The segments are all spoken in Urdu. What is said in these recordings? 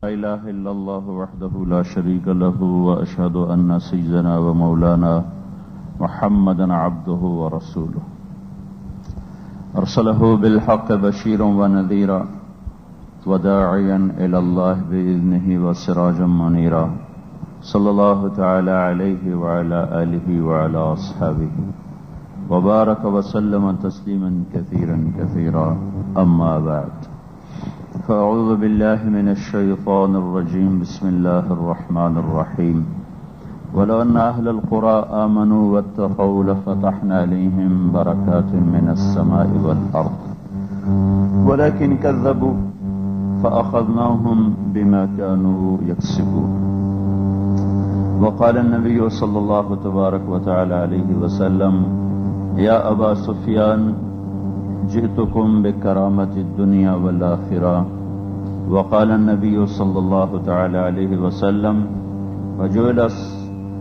لا إله إلا الله وحده لا شريك له وأشهد أن سيدنا ومولانا محمدا عبده ورسوله أرسله بالحق بشيرا ونذيرا وداعيا إلى الله بإذنه وسراجا منيرا صلى الله تعالى عليه وعلى آله وعلى أصحابه وبارك وسلم تسليما كثيرا كثيرا أما بعد فأعوذ بالله من الشيطان الرجيم بسم الله الرحمن الرحيم ولو أن أهل القرى آمنوا واتقوا لفتحنا عليهم بركات من السماء والأرض ولكن كذبوا فأخذناهم بما كانوا يكسبون وقال النبي صلى الله تبارك وتعالى عليه وسلم يا أبا سفيان جئتكم بكرامة الدنيا والآخرة وقال النبي صلى الله تعالى عليه وسلم وجعل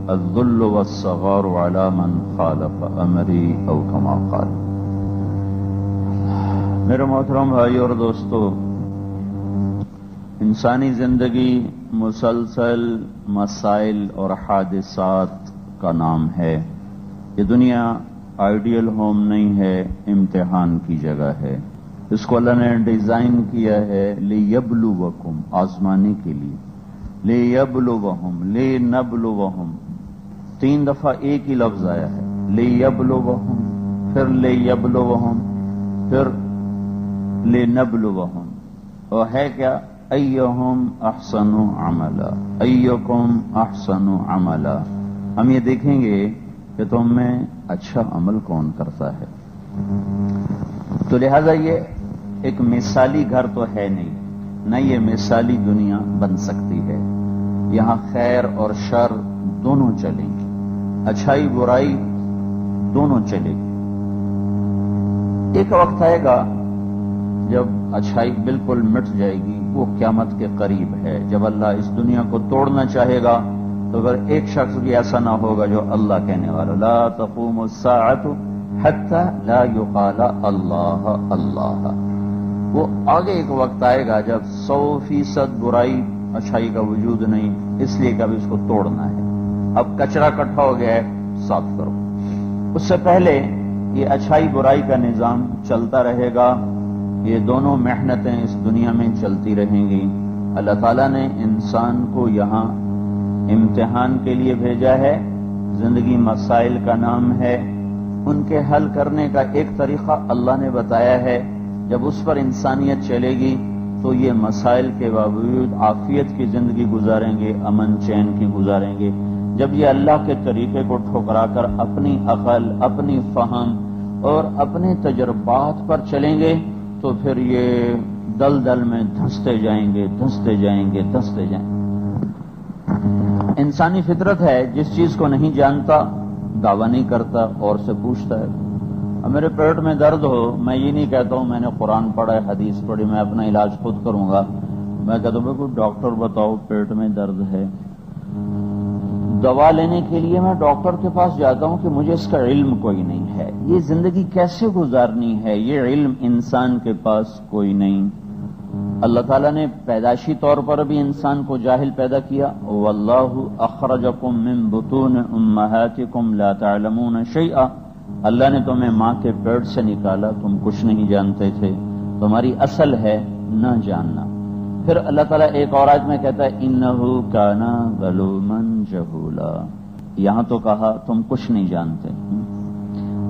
الذل والصغار على من خالف أمري أو كما قال. میرے محترم بھائی اور دوستو، انسانی زندگی مسلسل مسائل اور حادثات کا نام ہے. یہ دنیا آئیڈیل ہوم نہیں ہے، امتحان کی جگہ ہے. اس کو اللہ نے ڈیزائن کیا ہے لیبلوکم، آزمانے کے لیے. لیبلوہم، لینبلوہم، 3 دفعہ ایک ہی لفظ آیا ہے. لیبلوہم، پھر لیبلوہم، پھر لینبلوہم. اور ہے کیا؟ ایہم احسن عملا، ایکم احسن عملا. ہم یہ دیکھیں گے کہ تم میں اچھا عمل کون کرتا ہے. تو لہذا یہ ایک مثالی گھر تو ہے نہیں، نہ یہ مثالی دنیا بن سکتی ہے. یہاں خیر اور شر دونوں چلیں گے، اچھائی برائی دونوں چلے گی. ایک وقت آئے گا جب اچھائی بالکل مٹ جائے گی، وہ قیامت کے قریب ہے. جب اللہ اس دنیا کو توڑنا چاہے گا تو اگر ایک شخص بھی ایسا نہ ہوگا جو اللہ کہنے والا. لا تقوم الساعة حتى لا يقال اللہ اللہ. وہ آگے ایک وقت آئے گا جب 100% برائی اچھائی کا وجود نہیں، اس لیے کہ اب اس کو توڑنا ہے. اب کچرا اکٹھا ہو گیا ہے، صاف کرو. اس سے پہلے یہ اچھائی برائی کا نظام چلتا رہے گا. یہ دونوں محنتیں اس دنیا میں چلتی رہیں گی. اللہ تعالیٰ نے انسان کو یہاں امتحان کے لیے بھیجا ہے. زندگی مسائل کا نام ہے. ان کے حل کرنے کا ایک طریقہ اللہ نے بتایا ہے. جب اس پر انسانیت چلے گی تو یہ مسائل کے باوجود عافیت کی زندگی گزاریں گے، امن چین کی گزاریں گے. جب یہ اللہ کے طریقے کو ٹھکرا کر اپنی عقل، اپنی فہم اور اپنے تجربات پر چلیں گے تو پھر یہ دلدل میں دھنستے جائیں گے، دھنستے جائیں گے، دھنستے جائیں گے. انسانی فطرت ہے، جس چیز کو نہیں جانتا دعویٰ نہیں کرتا اور سے پوچھتا ہے. اب میرے پیٹ میں درد ہو، میں یہ نہیں کہتا ہوں میں نے قرآن پڑھا ہے، حدیث پڑھی، میں اپنا علاج خود کروں گا. میں کہتا ہوں کوئی ڈاکٹر بتاؤ پیٹ میں درد ہے. دوا لینے کے لیے میں ڈاکٹر کے پاس جاتا ہوں کہ مجھے اس کا علم کوئی نہیں ہے. یہ زندگی کیسے گزارنی ہے، یہ علم انسان کے پاس کوئی نہیں. اللہ تعالیٰ نے پیدائشی طور پر بھی انسان کو جاہل پیدا کیا. واللہ اخرجکم من بطون امہاتکم لا تعلمون شیئا. اللہ نے تمہیں ماں کے پیٹ سے نکالا، تم کچھ نہیں جانتے تھے. تمہاری اصل ہے نہ جاننا. پھر اللہ تعالیٰ ایک اور آیت میں کہتا ہے انہ کان ظلوما جہولا. یہاں تو کہا تم کچھ نہیں جانتے،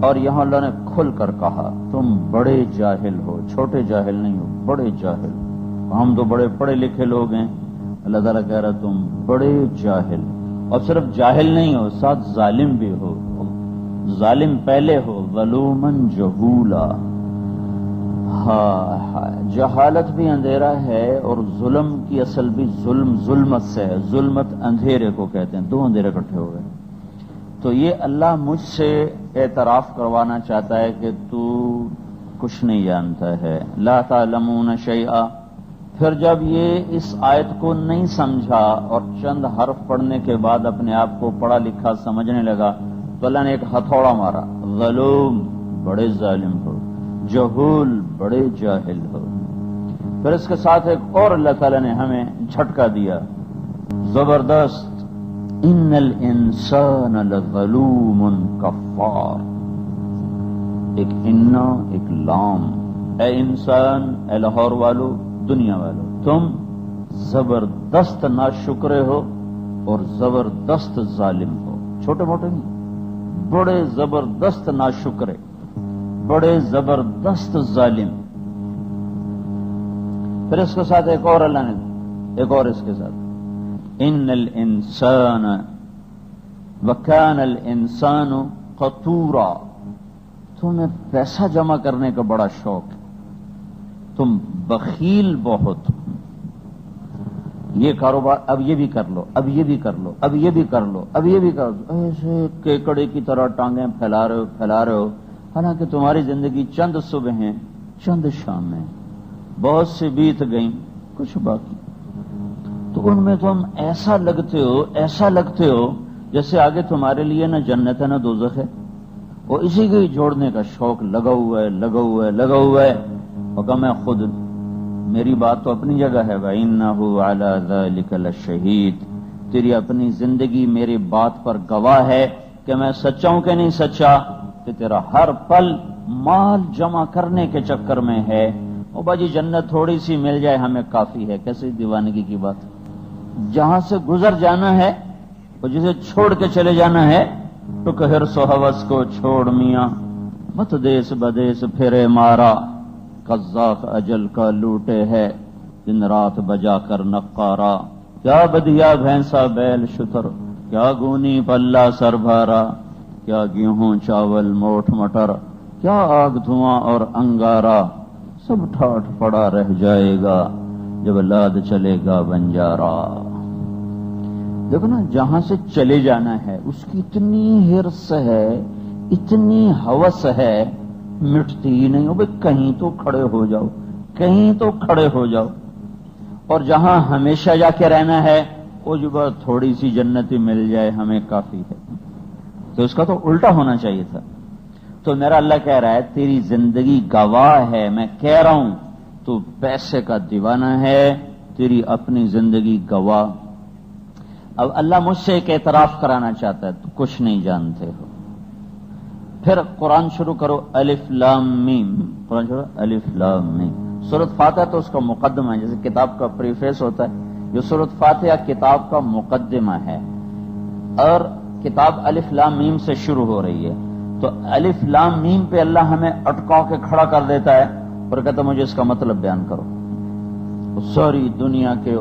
اور یہاں اللہ نے کھل کر کہا تم بڑے جاہل ہو. چھوٹے جاہل نہیں ہو، بڑے جاہل. ہم تو بڑے پڑھے لکھے لوگ ہیں. اللہ تعالیٰ کہہ رہا تم بڑے جاہل. اور صرف جاہل نہیں ہو، ساتھ ظالم بھی ہو. ظالم پہلے ہو، ظلوما جہولا. جہالت بھی اندھیرا ہے اور ظلم کی اصل بھی ظلمت سے ہے. ظلمت اندھیرے کو کہتے ہیں، 2 اندھیرے اکٹھے ہو گئے. تو یہ اللہ مجھ سے اعتراف کروانا چاہتا ہے کہ تو کچھ نہیں جانتا ہے. لا تعلمون شیئا. پھر جب یہ اس آیت کو نہیں سمجھا اور چند حرف پڑھنے کے بعد اپنے آپ کو پڑھا لکھا سمجھنے لگا تو اللہ نے ایک ہتھوڑا مارا. ظلوم، بڑے ظالم ہو. جہول، بڑے جاہل ہو. پھر اس کے ساتھ ایک اور اللہ تعالیٰ نے ہمیں جھٹکا دیا زبردست، ان الانسان لظلوم کفار، ایک انا ایک لام، اے انسان، اے لاہور والو، دنیا والو، تم زبردست ناشکرے ہو اور زبردست ظالم ہو، چھوٹے موٹے نہیں، بڑے زبردست ناشکرے، بڑے زبردست ظالم۔ پھر اس کے ساتھ ایک اور اللہ نے، ایک اور اس کے ساتھ، ان الانسان وکان الانسان قتورا، تمہیں پیسہ جمع کرنے کا بڑا شوق ہے، تم بخیل بہت، یہ کاروبار اب یہ بھی کر لو، اب یہ بھی کر لو، اب یہ بھی کر لو، اب یہ بھی کر لو، ایسے کیکڑے کی طرح ٹانگیں پھیلا رہے ہو، حالانکہ تمہاری زندگی چند صبح ہیں، چند شامیں، بہت سی بیت گئیں، کچھ باقی، تو ان میں تم ایسا لگتے ہو جیسے آگے تمہارے لیے نہ جنت ہے نہ دوزخ ہے، وہ اسی کو جوڑنے کا شوق لگا ہوا ہے، اور کہ میں خود، میری بات تو اپنی جگہ ہے، وَإِنَّهُ عَلَى ذَلِكَ لَشَهِيدٌ، تیری اپنی زندگی میری بات پر گواہ ہے کہ میں سچا ہوں کہ نہیں سچا، کہ تیرا ہر پل مال جمع کرنے کے چکر میں ہے، اور باجی جنت تھوڑی سی مل جائے ہمیں کافی ہے، کیسے دیوانگی کی بات، جہاں سے گزر جانا ہے اور جسے چھوڑ کے چلے جانا ہے، تو کہ حرص و ہوس کو چھوڑ میاں، مت دیس بدیس پھرے مارا، قزاق اجل کا لوٹے ہے، دن رات بجا کر نقارا، کیا بدیا بھینسا بیل شتر، کیا گونی پلہ سر بھارا، کیا گیہوں چاول موٹھ مٹر، کیا آگ دھواں اور انگارا، سب ٹھاٹ پڑا رہ جائے گا جب لاد چلے گا بنجارا۔ دیکھو نا، جہاں سے چلے جانا ہے اس کی اتنی حرص ہے، اتنی ہوس ہے، مٹتی ہی نہیں، بھائی کہیں تو کھڑے ہو جاؤ، کہیں تو کھڑے ہو جاؤ، اور جہاں ہمیشہ جا کے رہنا ہے وہ جو بات تھوڑی سی جنتی مل جائے ہمیں کافی ہے، تو اس کا تو الٹا ہونا چاہیے تھا۔ تو میرا اللہ کہہ رہا ہے تیری زندگی گواہ ہے، میں کہہ رہا ہوں تو پیسے کا دیوانہ ہے، تیری اپنی زندگی گواہ۔ اب اللہ مجھ سے ایک اعتراف کرانا چاہتا ہے، تو کچھ نہیں جانتے ہو۔ پھر قرآن شروع کرو، الف لام میم، قرآن شروع الف لام میم، سورۃ فاتحہ تو اس کا مقدمہ ہے، جیسے کتاب کا پریفیس ہوتا ہے، جو سورۃ فاتحہ کتاب کا مقدمہ ہے، اور کتاب الف لام میم سے شروع ہو رہی ہے، تو الف لام میم پہ اللہ ہمیں اٹکا کے کھڑا کر دیتا ہے اور کہتا مجھے اس کا مطلب بیان کرو۔ ساری دنیا کے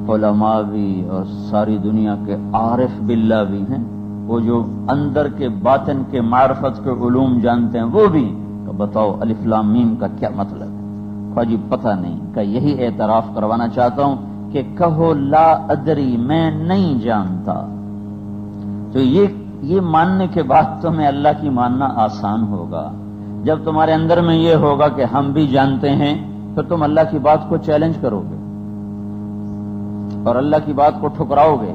علماء بھی اور ساری دنیا کے عارف باللہ بھی ہیں، وہ جو اندر کے باطن کے معرفت کے علوم جانتے ہیں وہ بھی، کہ بتاؤ الف لام میم کا کیا مطلب ہے؟ خواجی پتہ نہیں، کہ یہی اعتراف کروانا چاہتا ہوں کہ کہو لا ادری، میں نہیں جانتا، تو یہ ماننے کے بعد تمہیں اللہ کی ماننا آسان ہوگا۔ جب تمہارے اندر میں یہ ہوگا کہ ہم بھی جانتے ہیں، پھر تم اللہ کی بات کو چیلنج کرو گے اور اللہ کی بات کو ٹھکراؤ گے۔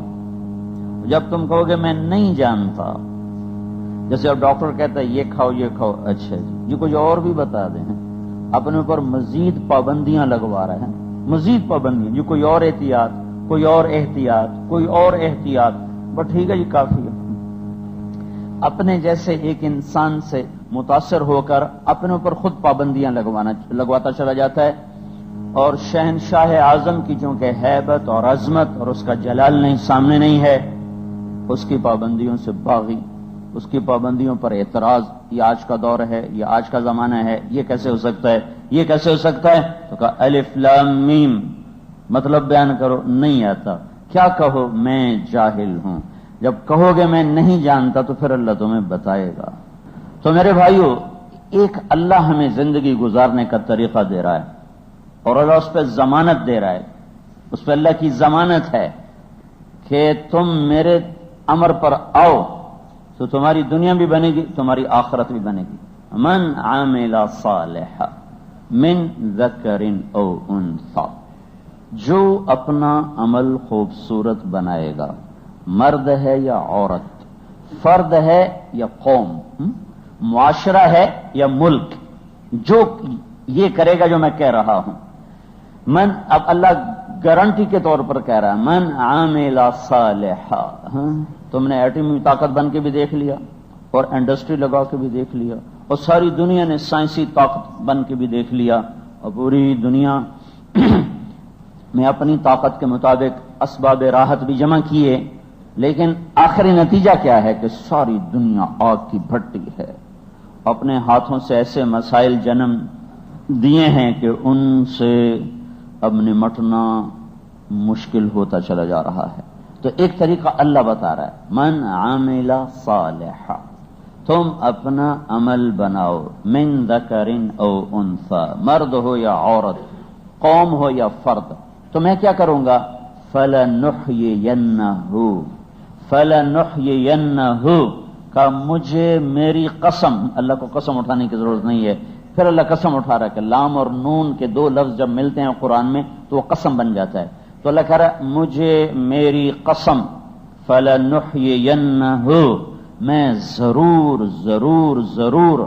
جب تم کہو گے میں نہیں جانتا، جیسے اب ڈاکٹر کہتا ہے یہ کھاؤ یہ کھاؤ، اچھا جی یہ کچھ اور بھی بتا دیں، اپنے اوپر مزید پابندیاں لگوا رہے ہیں، مزید پابندیاں، جی کوئی اور احتیاط، کوئی اور احتیاط، کوئی اور احتیاط، بس ٹھیک ہے جی کافی ہے۔ اپنے جیسے ایک انسان سے متاثر ہو کر اپنے اوپر خود پابندیاں لگواتا چلا جاتا ہے، اور شہنشاہ اعظم کی چونکہ ہیبت اور عظمت اور اس کا جلال نہیں سامنے نہیں ہے، اس کی پابندیوں سے باغی، اس کی پابندیوں پر اعتراض، یہ آج کا دور ہے، یہ آج کا زمانہ ہے، یہ کیسے ہو سکتا ہے، یہ کیسے ہو سکتا ہے؟ تو کہا الف لام میم، مطلب بیان کرو، نہیں آتا، کیا کہو میں جاہل ہوں۔ جب کہو گے میں نہیں جانتا تو پھر اللہ تمہیں بتائے گا۔ تو میرے بھائیو، ایک اللہ ہمیں زندگی گزارنے کا طریقہ دے رہا ہے، اور اللہ اس پہ ضمانت دے رہا ہے، اس پہ اللہ کی ضمانت ہے کہ تم میرے امر پر آؤ تو تمہاری دنیا بھی بنے گی، تمہاری آخرت بھی بنے گی۔ من عامل صالحا من ذکر او انثی، جو اپنا عمل خوبصورت بنائے گا، مرد ہے یا عورت، فرد ہے یا قوم، معاشرہ ہے یا ملک، جو یہ کرے گا جو میں کہہ رہا ہوں. من، اب اللہ گارنٹی کے طور پر کہہ رہا ہے من عامل صالحا. تم نے ایٹمی طاقت بن کے بھی دیکھ لیا اور انڈسٹری لگا کے بھی دیکھ لیا اور ساری دنیا نے سائنسی طاقت بن کے بھی دیکھ لیا اور پوری دنیا میں اپنی طاقت کے مطابق اسباب راحت بھی جمع کیے، لیکن آخری نتیجہ کیا ہے کہ ساری دنیا آگ کی بھٹی ہے. اپنے ہاتھوں سے ایسے مسائل جنم دیے ہیں کہ ان سے اب نمٹنا مشکل ہوتا چلا جا رہا ہے. تو ایک طریقہ اللہ بتا رہا ہے من عامل صالحا، تم اپنا عمل بناؤ، من ذکر او انثی، مرد ہو یا عورت، قوم ہو یا فرد. تو میں کیا کروں گا؟ فَلَنُحْيِيَنَّهُ کا مجھے میری قسم، اللہ کو قسم اٹھانے کی ضرورت نہیں ہے. پھر اللہ قسم اٹھا رہا ہے کہ لام اور نون کے دو لفظ جب ملتے ہیں قرآن میں تو وہ قسم بن جاتا ہے. تو اللہ کہہ رہا ہے مجھے میری قسم، فَلَنُحْيِيَنَّهُ میں ضرور ضرور ضرور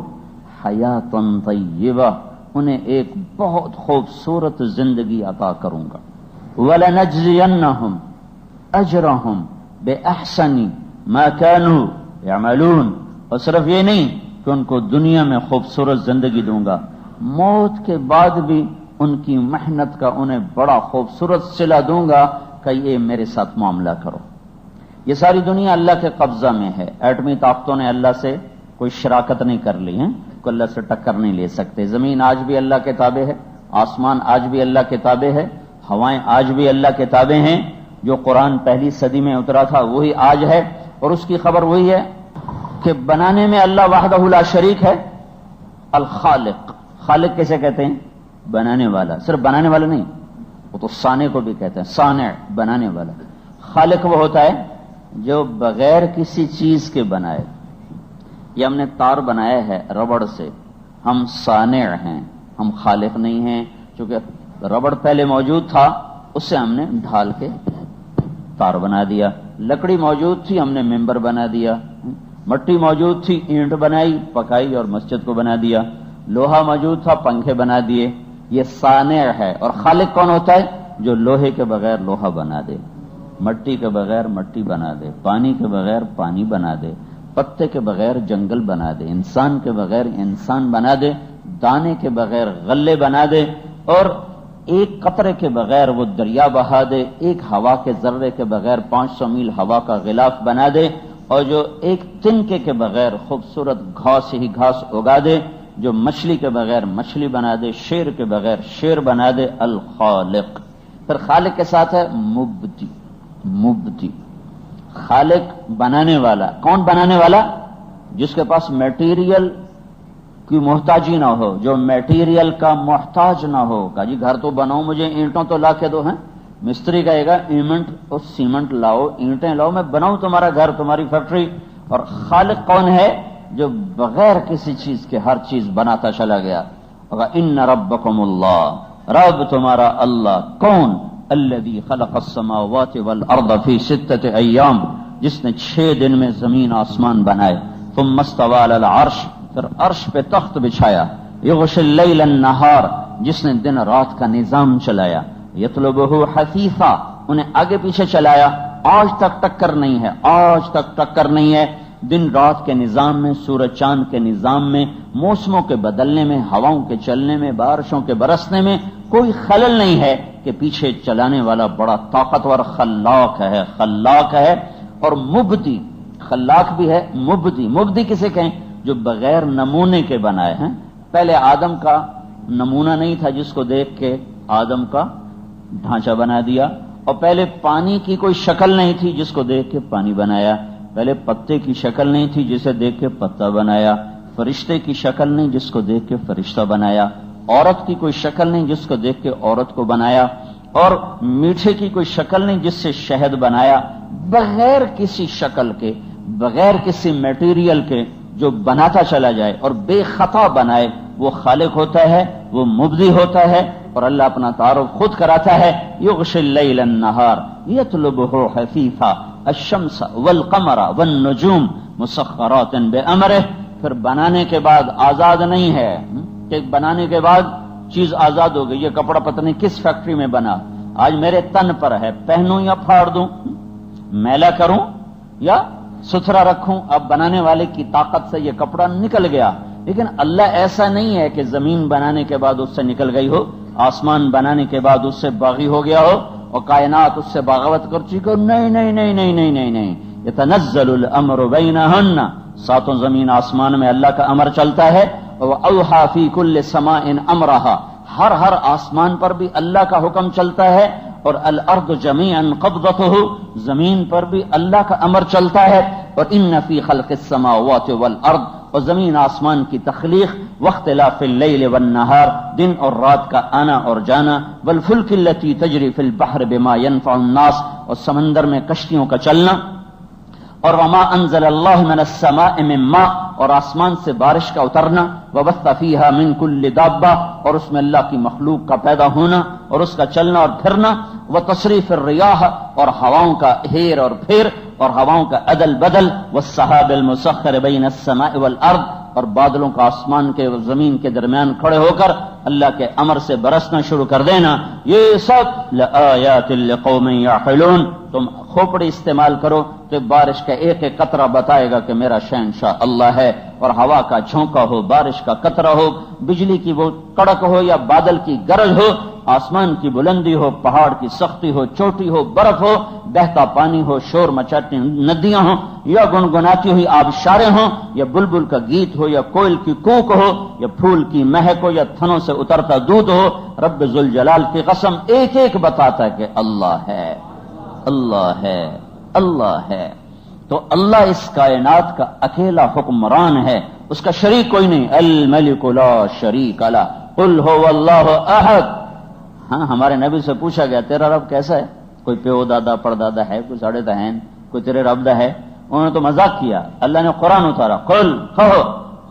حیاتن طیبہ انہیں ایک بہت خوبصورت زندگی عطا کروں گا. وَلَنَجْزِيَنَّهُمْ أَجْرَهُمْ بِأَحْسَنِ مَا كَانُوا يَعْمَلُونَ. اور صرف یہ نہیں کہ ان کو دنیا میں خوبصورت زندگی دوں گا، موت کے بعد بھی ان کی محنت کا انہیں بڑا خوبصورت صلہ دوں گا کہ یہ میرے ساتھ معاملہ کرو. یہ ساری دنیا اللہ کے قبضہ میں ہے. ایٹمی طاقتوں نے اللہ سے کوئی شراکت نہیں کر لی ہے، کوئی اللہ سے ٹکر نہیں لے سکتے. زمین آج بھی اللہ کے تابع ہے، آسمان آج بھی اللہ کے تابع ہے، ہوائیں آج بھی اللہ کے تابع ہیں. جو قرآن پہلی صدی میں اترا تھا وہی آج ہے، اور اس کی خبر وہی ہے کہ بنانے میں اللہ وحدہ لا شریک ہے. الخالق، خالق کیسے کہتے ہیں؟ بنانے والا. صرف بنانے والا نہیں، وہ تو صانع کو بھی کہتے ہیں، صانع بنانے والا. خالق وہ ہوتا ہے جو بغیر کسی چیز کے بنائے. یہ ہم نے تار بنایا ہے ربڑ سے، ہم صانع ہیں، ہم خالق نہیں ہیں. چونکہ ربڑ پہلے موجود تھا، اس سے ہم نے ڈھال کے تار بنا دیا. لکڑی موجود تھی، ہم نے ممبر بنا دیا. مٹی موجود تھی، اینٹ بنائی، پکائی اور مسجد کو بنا دیا. لوہا موجود تھا، پنکھے بنا دیے. یہ صانع ہے. اور خالق کون ہوتا ہے؟ جو لوہے کے بغیر لوہا بنا دے، مٹی کے بغیر مٹی بنا دے، پانی کے بغیر پانی بنا دے، پتے کے بغیر جنگل بنا دے، انسان کے بغیر انسان بنا دے، دانے کے بغیر غلے بنا دے، اور ایک قطرے کے بغیر وہ دریا بہا دے، ایک ہوا کے ذرے کے بغیر 500 میل ہوا کا غلاف بنا دے، اور جو ایک تنکے کے بغیر خوبصورت گھاس ہی گھاس اگا دے، جو مچھلی کے بغیر مچھلی بنا دے، شیر کے بغیر شیر بنا دے. الخالق. پھر خالق کے ساتھ ہے مبدی. مبدی خالق بنانے والا. کون بنانے والا؟ جس کے پاس میٹیریل کی محتاجی نہ ہو، جو میٹیریل کا محتاج نہ ہو. کہا جی گھر تو بناؤ، مجھے اینٹوں تو لا کے دو. ہیں مستری کہے گا ایمنٹ اور سیمنٹ لاؤ، اینٹیں لاؤ، میں بناؤں تمہارا گھر، تمہاری فیکٹری. اور خالق کون ہے؟ جو بغیر کسی چیز کے ہر چیز بناتا چلا گیا. ان ربکم اللہ، رب تمہارا اللہ. کون؟ الذی خلق السماوات والارض فی 6 ایام، جس نے 6 دن میں زمین آسمان بنائے. ثم استوى علی العرش، پھر عرش پہ تخت بچھایا. یغشی اللیل النہار، جس نے دن رات کا نظام چلایا. یطلبہ حثیثا، انہیں آگے پیچھے چلایا. آج تک ٹکر نہیں ہے، آج تک ٹکر نہیں ہے. دن رات کے نظام میں، سورج چاند کے نظام میں، موسموں کے بدلنے میں، ہواؤں کے چلنے میں، بارشوں کے برسنے میں کوئی خلل نہیں ہے کہ پیچھے چلانے والا بڑا طاقتور خلاق ہے. خلاق ہے اور مبدی. خلاق بھی ہے، مبدی. مبدی کسے کہیں؟ جو بغیر نمونے کے بنائے ہیں. پہلے آدم کا نمونہ نہیں تھا جس کو دیکھ کے آدم کا ڈھانچہ بنا دیا، اور پہلے پانی کی کوئی شکل نہیں تھی جس کو دیکھ کے پانی بنایا. پہلے پتے کی شکل نہیں تھی جسے دیکھ کے پتا بنایا. فرشتے کی شکل نہیں جس کو دیکھ کے فرشتہ بنایا. عورت کی کوئی شکل نہیں جس کو دیکھ کے عورت کو بنایا. اور میٹھے کی کوئی شکل نہیں جس سے شہد بنایا. بغیر کسی شکل کے، بغیر کسی میٹیریل کے جو بناتا چلا جائے اور بے خطا بنائے، وہ خالق ہوتا ہے، وہ مبدی ہوتا ہے. اور اللہ اپنا تعارف خود کراتا ہے. یغشی اللیل النہار یطلبہ حثیثا الشمس والقمر والنجوم مسخرات بامرہ. پھر بنانے کے بعد آزاد نہیں ہے کہ بنانے کے بعد چیز آزاد ہو گئی. یہ کپڑا پتہ نہیں کس فیکٹری میں بنا, آج میرے تن پر ہے, پہنوں یا پھاڑ دوں, میلا کروں یا ستھرا رکھوں. اب بنانے والے کی طاقت سے یہ کپڑا نکل گیا. لیکن اللہ ایسا نہیں ہے کہ زمین بنانے کے بعد اس سے نکل گئی ہو, آسمان بنانے کے بعد اس سے باغی ہو گیا ہو اور کائنات اس سے بغاوت کر چکی ہو. نہیں نہیں نہیں نہیں نہیں نہیں نہیں, یتنزل الامر بینہن, ساتوں زمین آسمان میں اللہ کا امر چلتا ہے. وَأَوْحَى فِي كُلِّ سَمَاءٍ أَمْرَهَا, ہر آسمان پر بھی اللہ کا حکم چلتا ہے. اور الارض جميعا قبضته, زمین پر بھی اللہ کا امر چلتا ہے. اور ان فی خلق السماوات والارض, اور زمین آسمان کی تخلیق, واختلاف اللیل والنہار, دن اور رات کا آنا اور جانا, والفلک التي تجری فی البحر بما ينفع الناس, اور سمندر میں کشتیوں کا چلنا. اور وما انزل اللہ من السماء من ماء, اور آسمان سے بارش کا اترنا. وبث فیہا من کل دابہ, اور اس میں اللہ کی مخلوق کا پیدا ہونا اور اس کا چلنا اور پھرنا. وتصریف الریاح, اور ہواؤں کا ہیر اور پھیر اور ہواؤں کا عدل بدل. والسحاب المسخر بین السماء والارض, اور بادلوں کا آسمان کے اور زمین کے درمیان کھڑے ہو کر اللہ کے امر سے برسنا شروع کر دینا. یہ سب لآیات لقوم یعقلون. تم کھوپڑی استعمال کرو تو بارش کا ایک ایک قطرہ بتائے گا کہ میرا شہنشاہ اللہ ہے. اور ہوا کا جھونکا ہو, بارش کا قطرہ ہو, بجلی کی وہ کڑک ہو یا بادل کی گرج ہو, آسمان کی بلندی ہو, پہاڑ کی سختی ہو, چوٹی ہو, برف ہو, بہتا پانی ہو, شور مچاتی ندیاں ہوں, یا گنگناتی ہوئی آبشاریں ہوں, یا بلبل کا گیت ہو, یا کوئل کی کوک ہو, یا پھول کی مہک ہو, یا تھنوں سے اترتا دودھ ہو, رب ذوالجلال کی قسم ایک ایک بتاتا ہے کہ اللہ ہے, اللہ ہے, اللہ ہے. تو اللہ اس کائنات کا اکیلا حکمران ہے, اس کا شریک کوئی نہیں. الملک لا شریک لہ, قل هو اللہ احد. ہاں, ہمارے نبی سے پوچھا گیا تیرا رب کیسا ہے, کوئی پیو دادا پردادا ہے, کوئی ساڑے دہین, کوئی تیرے رب دا ہے. انہوں نے تو مذاق کیا. اللہ نے قرآن اتارا, قل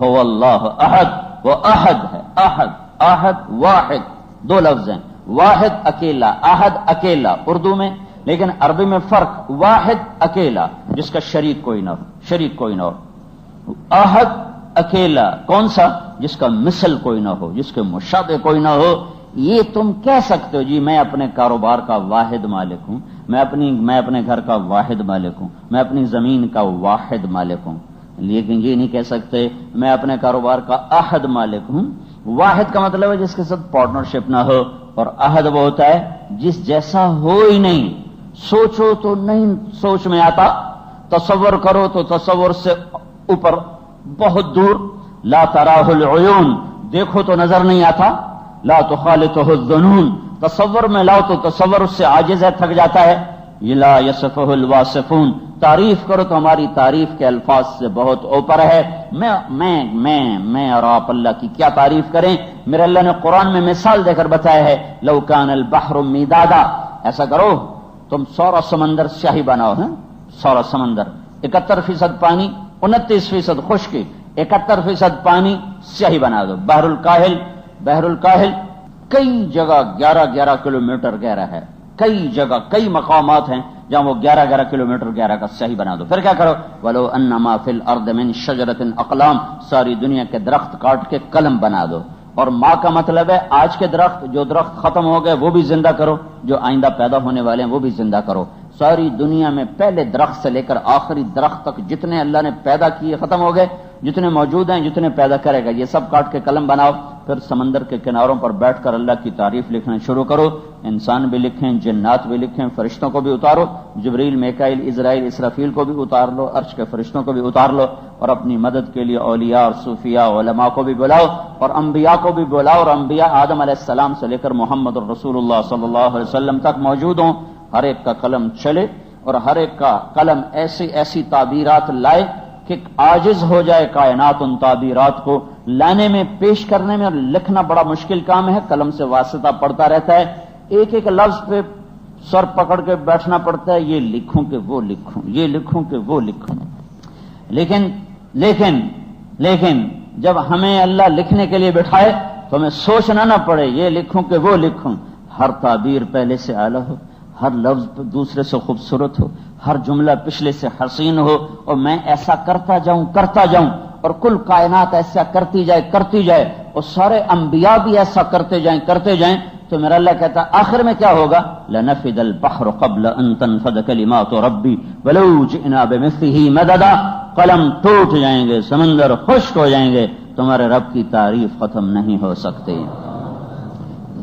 هو اللہ احد. وہ احد ہے, احد, احد واحد, دو لفظ ہیں, واحد اکیلا, احد اکیلا اردو میں. لیکن عربی میں فرق, واحد اکیلا جس کا شریک کوئی نہ ہو, شریک کوئی نہ ہو. احد اکیلا کون سا, جس کا مثل کوئی نہ ہو, جس کے مشابہ کوئی نہ ہو. یہ تم کہہ سکتے ہو جی میں اپنے کاروبار کا واحد مالک ہوں, میں اپنے گھر کا واحد مالک ہوں, میں اپنی زمین کا واحد مالک ہوں. لیکن یہ نہیں کہہ سکتے میں اپنے کاروبار کا احد مالک ہوں. واحد کا مطلب ہے جس کے ساتھ پارٹنرشپ نہ ہو, اور احد وہ ہوتا ہے جس جیسا ہو ہی نہیں. سوچو تو نہیں سوچ میں آتا, تصور کرو تو تصور سے اوپر بہت دور. لا تراہ العیون, دیکھو تو نظر نہیں آتا. لا تخالطہ الظنون, تصور میں لاؤ تو تصور اس سے عاجز ہے, تھک جاتا ہے. لا یصفہ الواصفون, تعریف کرو تو ہماری تعریف کے الفاظ سے بہت اوپر ہے. میں اور آپ اللہ کی کیا تعریف کریں. میرے اللہ نے قرآن میں مثال دے کر بتایا ہے, لو کان البحر میدادا, ایسا کرو تم سورا سمندر سیاہی بناؤ. سورا سمندر 71% پانی, 29% خشکی, 71% پانی سیاہی بنا دو. بحر الکاہل کئی جگہ 11 کلومیٹر گہرا ہے. کئی جگہ کئی مقامات ہیں جہاں وہ 11 کلومیٹر گہرا کا سیاہی بنا دو. پھر کیا کرو, ولو انما فی الارض من شجرۃ اقلام, ساری دنیا کے درخت کاٹ کے قلم بنا دو. اور ماں کا مطلب ہے آج کے درخت, جو درخت ختم ہو گئے وہ بھی زندہ کرو, جو آئندہ پیدا ہونے والے ہیں وہ بھی زندہ کرو. ساری دنیا میں پہلے درخت سے لے کر آخری درخت تک جتنے اللہ نے پیدا کیے ختم ہو گئے, جتنے موجود ہیں, جتنے پیدا کرے گا, یہ سب کاٹ کے قلم بناؤ. پھر سمندر کے کناروں پر بیٹھ کر اللہ کی تعریف لکھنا شروع کرو. انسان بھی لکھیں, جنات بھی لکھیں, فرشتوں کو بھی اتارو, جبریل, میکائیل, اسرائیل, اسرافیل کو بھی اتار لو, عرش کے فرشتوں کو بھی اتار لو. اور اپنی مدد کے لیے اولیاء اور صوفیاء علماء کو بھی بلاؤ, اور انبیاء کو بھی بلاؤ. اور انبیاء آدم علیہ السلام سے لے کر محمد رسول اللہ صلی اللہ علیہ وسلم تک موجود ہوں. ہر ایک کا قلم چلے, اور ہر ایک کا قلم ایسی تعبیرات لائے کہ عاجز ہو جائے کائنات ان تعبیرات کو لانے میں, پیش کرنے میں. اور لکھنا بڑا مشکل کام ہے, قلم سے واسطہ پڑتا رہتا ہے, ایک ایک لفظ پہ سر پکڑ کے بیٹھنا پڑتا ہے. یہ لکھوں کہ وہ لکھوں, یہ لکھوں کہ وہ لکھوں. لیکن جب ہمیں اللہ لکھنے کے لیے بٹھائے تو ہمیں سوچنا نہ پڑے یہ لکھوں کہ وہ لکھوں. ہر تعبیر پہلے سے اعلیٰ ہو, ہر لفظ دوسرے سے خوبصورت ہو, ہر جملہ پچھلے سے حسین ہو, اور میں ایسا کرتا جاؤں, اور کل کائنات ایسا کرتی جائے. اور سارے انبیاء بھی ایسا کرتے جائیں تو میرا اللہ کہتا آخر میں کیا ہوگا؟ لنفد البحر قبل ان تنفد کلمات ربی ولو جئنا بمثلہ مددا، قلم ٹوٹ جائیں گے، سمندر خشک ہو جائیں گے، تمہارے رب کی تعریف ختم نہیں ہو سکتی۔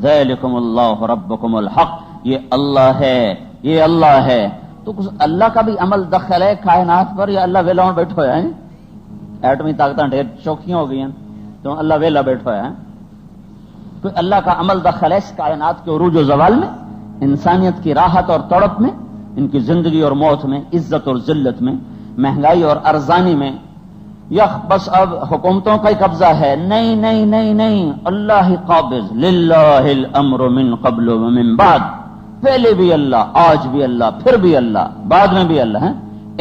ذالکم اللہ ربکم الحق، یہ اللہ ہے، یہ اللہ ہے۔ تو اللہ کا بھی عمل دخل ہے کائنات پر، یا اللہ ویلا بیٹھا ہے؟ ایٹمی طاقتیں ڈھیر چوکیاں ہو گئی ہیں تو اللہ ویلا بیٹھا ہے؟ کوئی اللہ کا عمل دخل ہے اس کائنات کے عروج و زوال میں، انسانیت کی راحت اور تڑپ میں، ان کی زندگی اور موت میں، عزت اور ذلت میں، مہنگائی اور ارزانی میں، یا بس اب حکومتوں کا ہی قبضہ ہے؟ نہیں نہیں نہیں نہیں، اللہ ہی قابض، للہ الامر من قبل ومن بعد، پہلے بھی اللہ، آج بھی اللہ، پھر بھی اللہ، بعد میں بھی اللہ ہے۔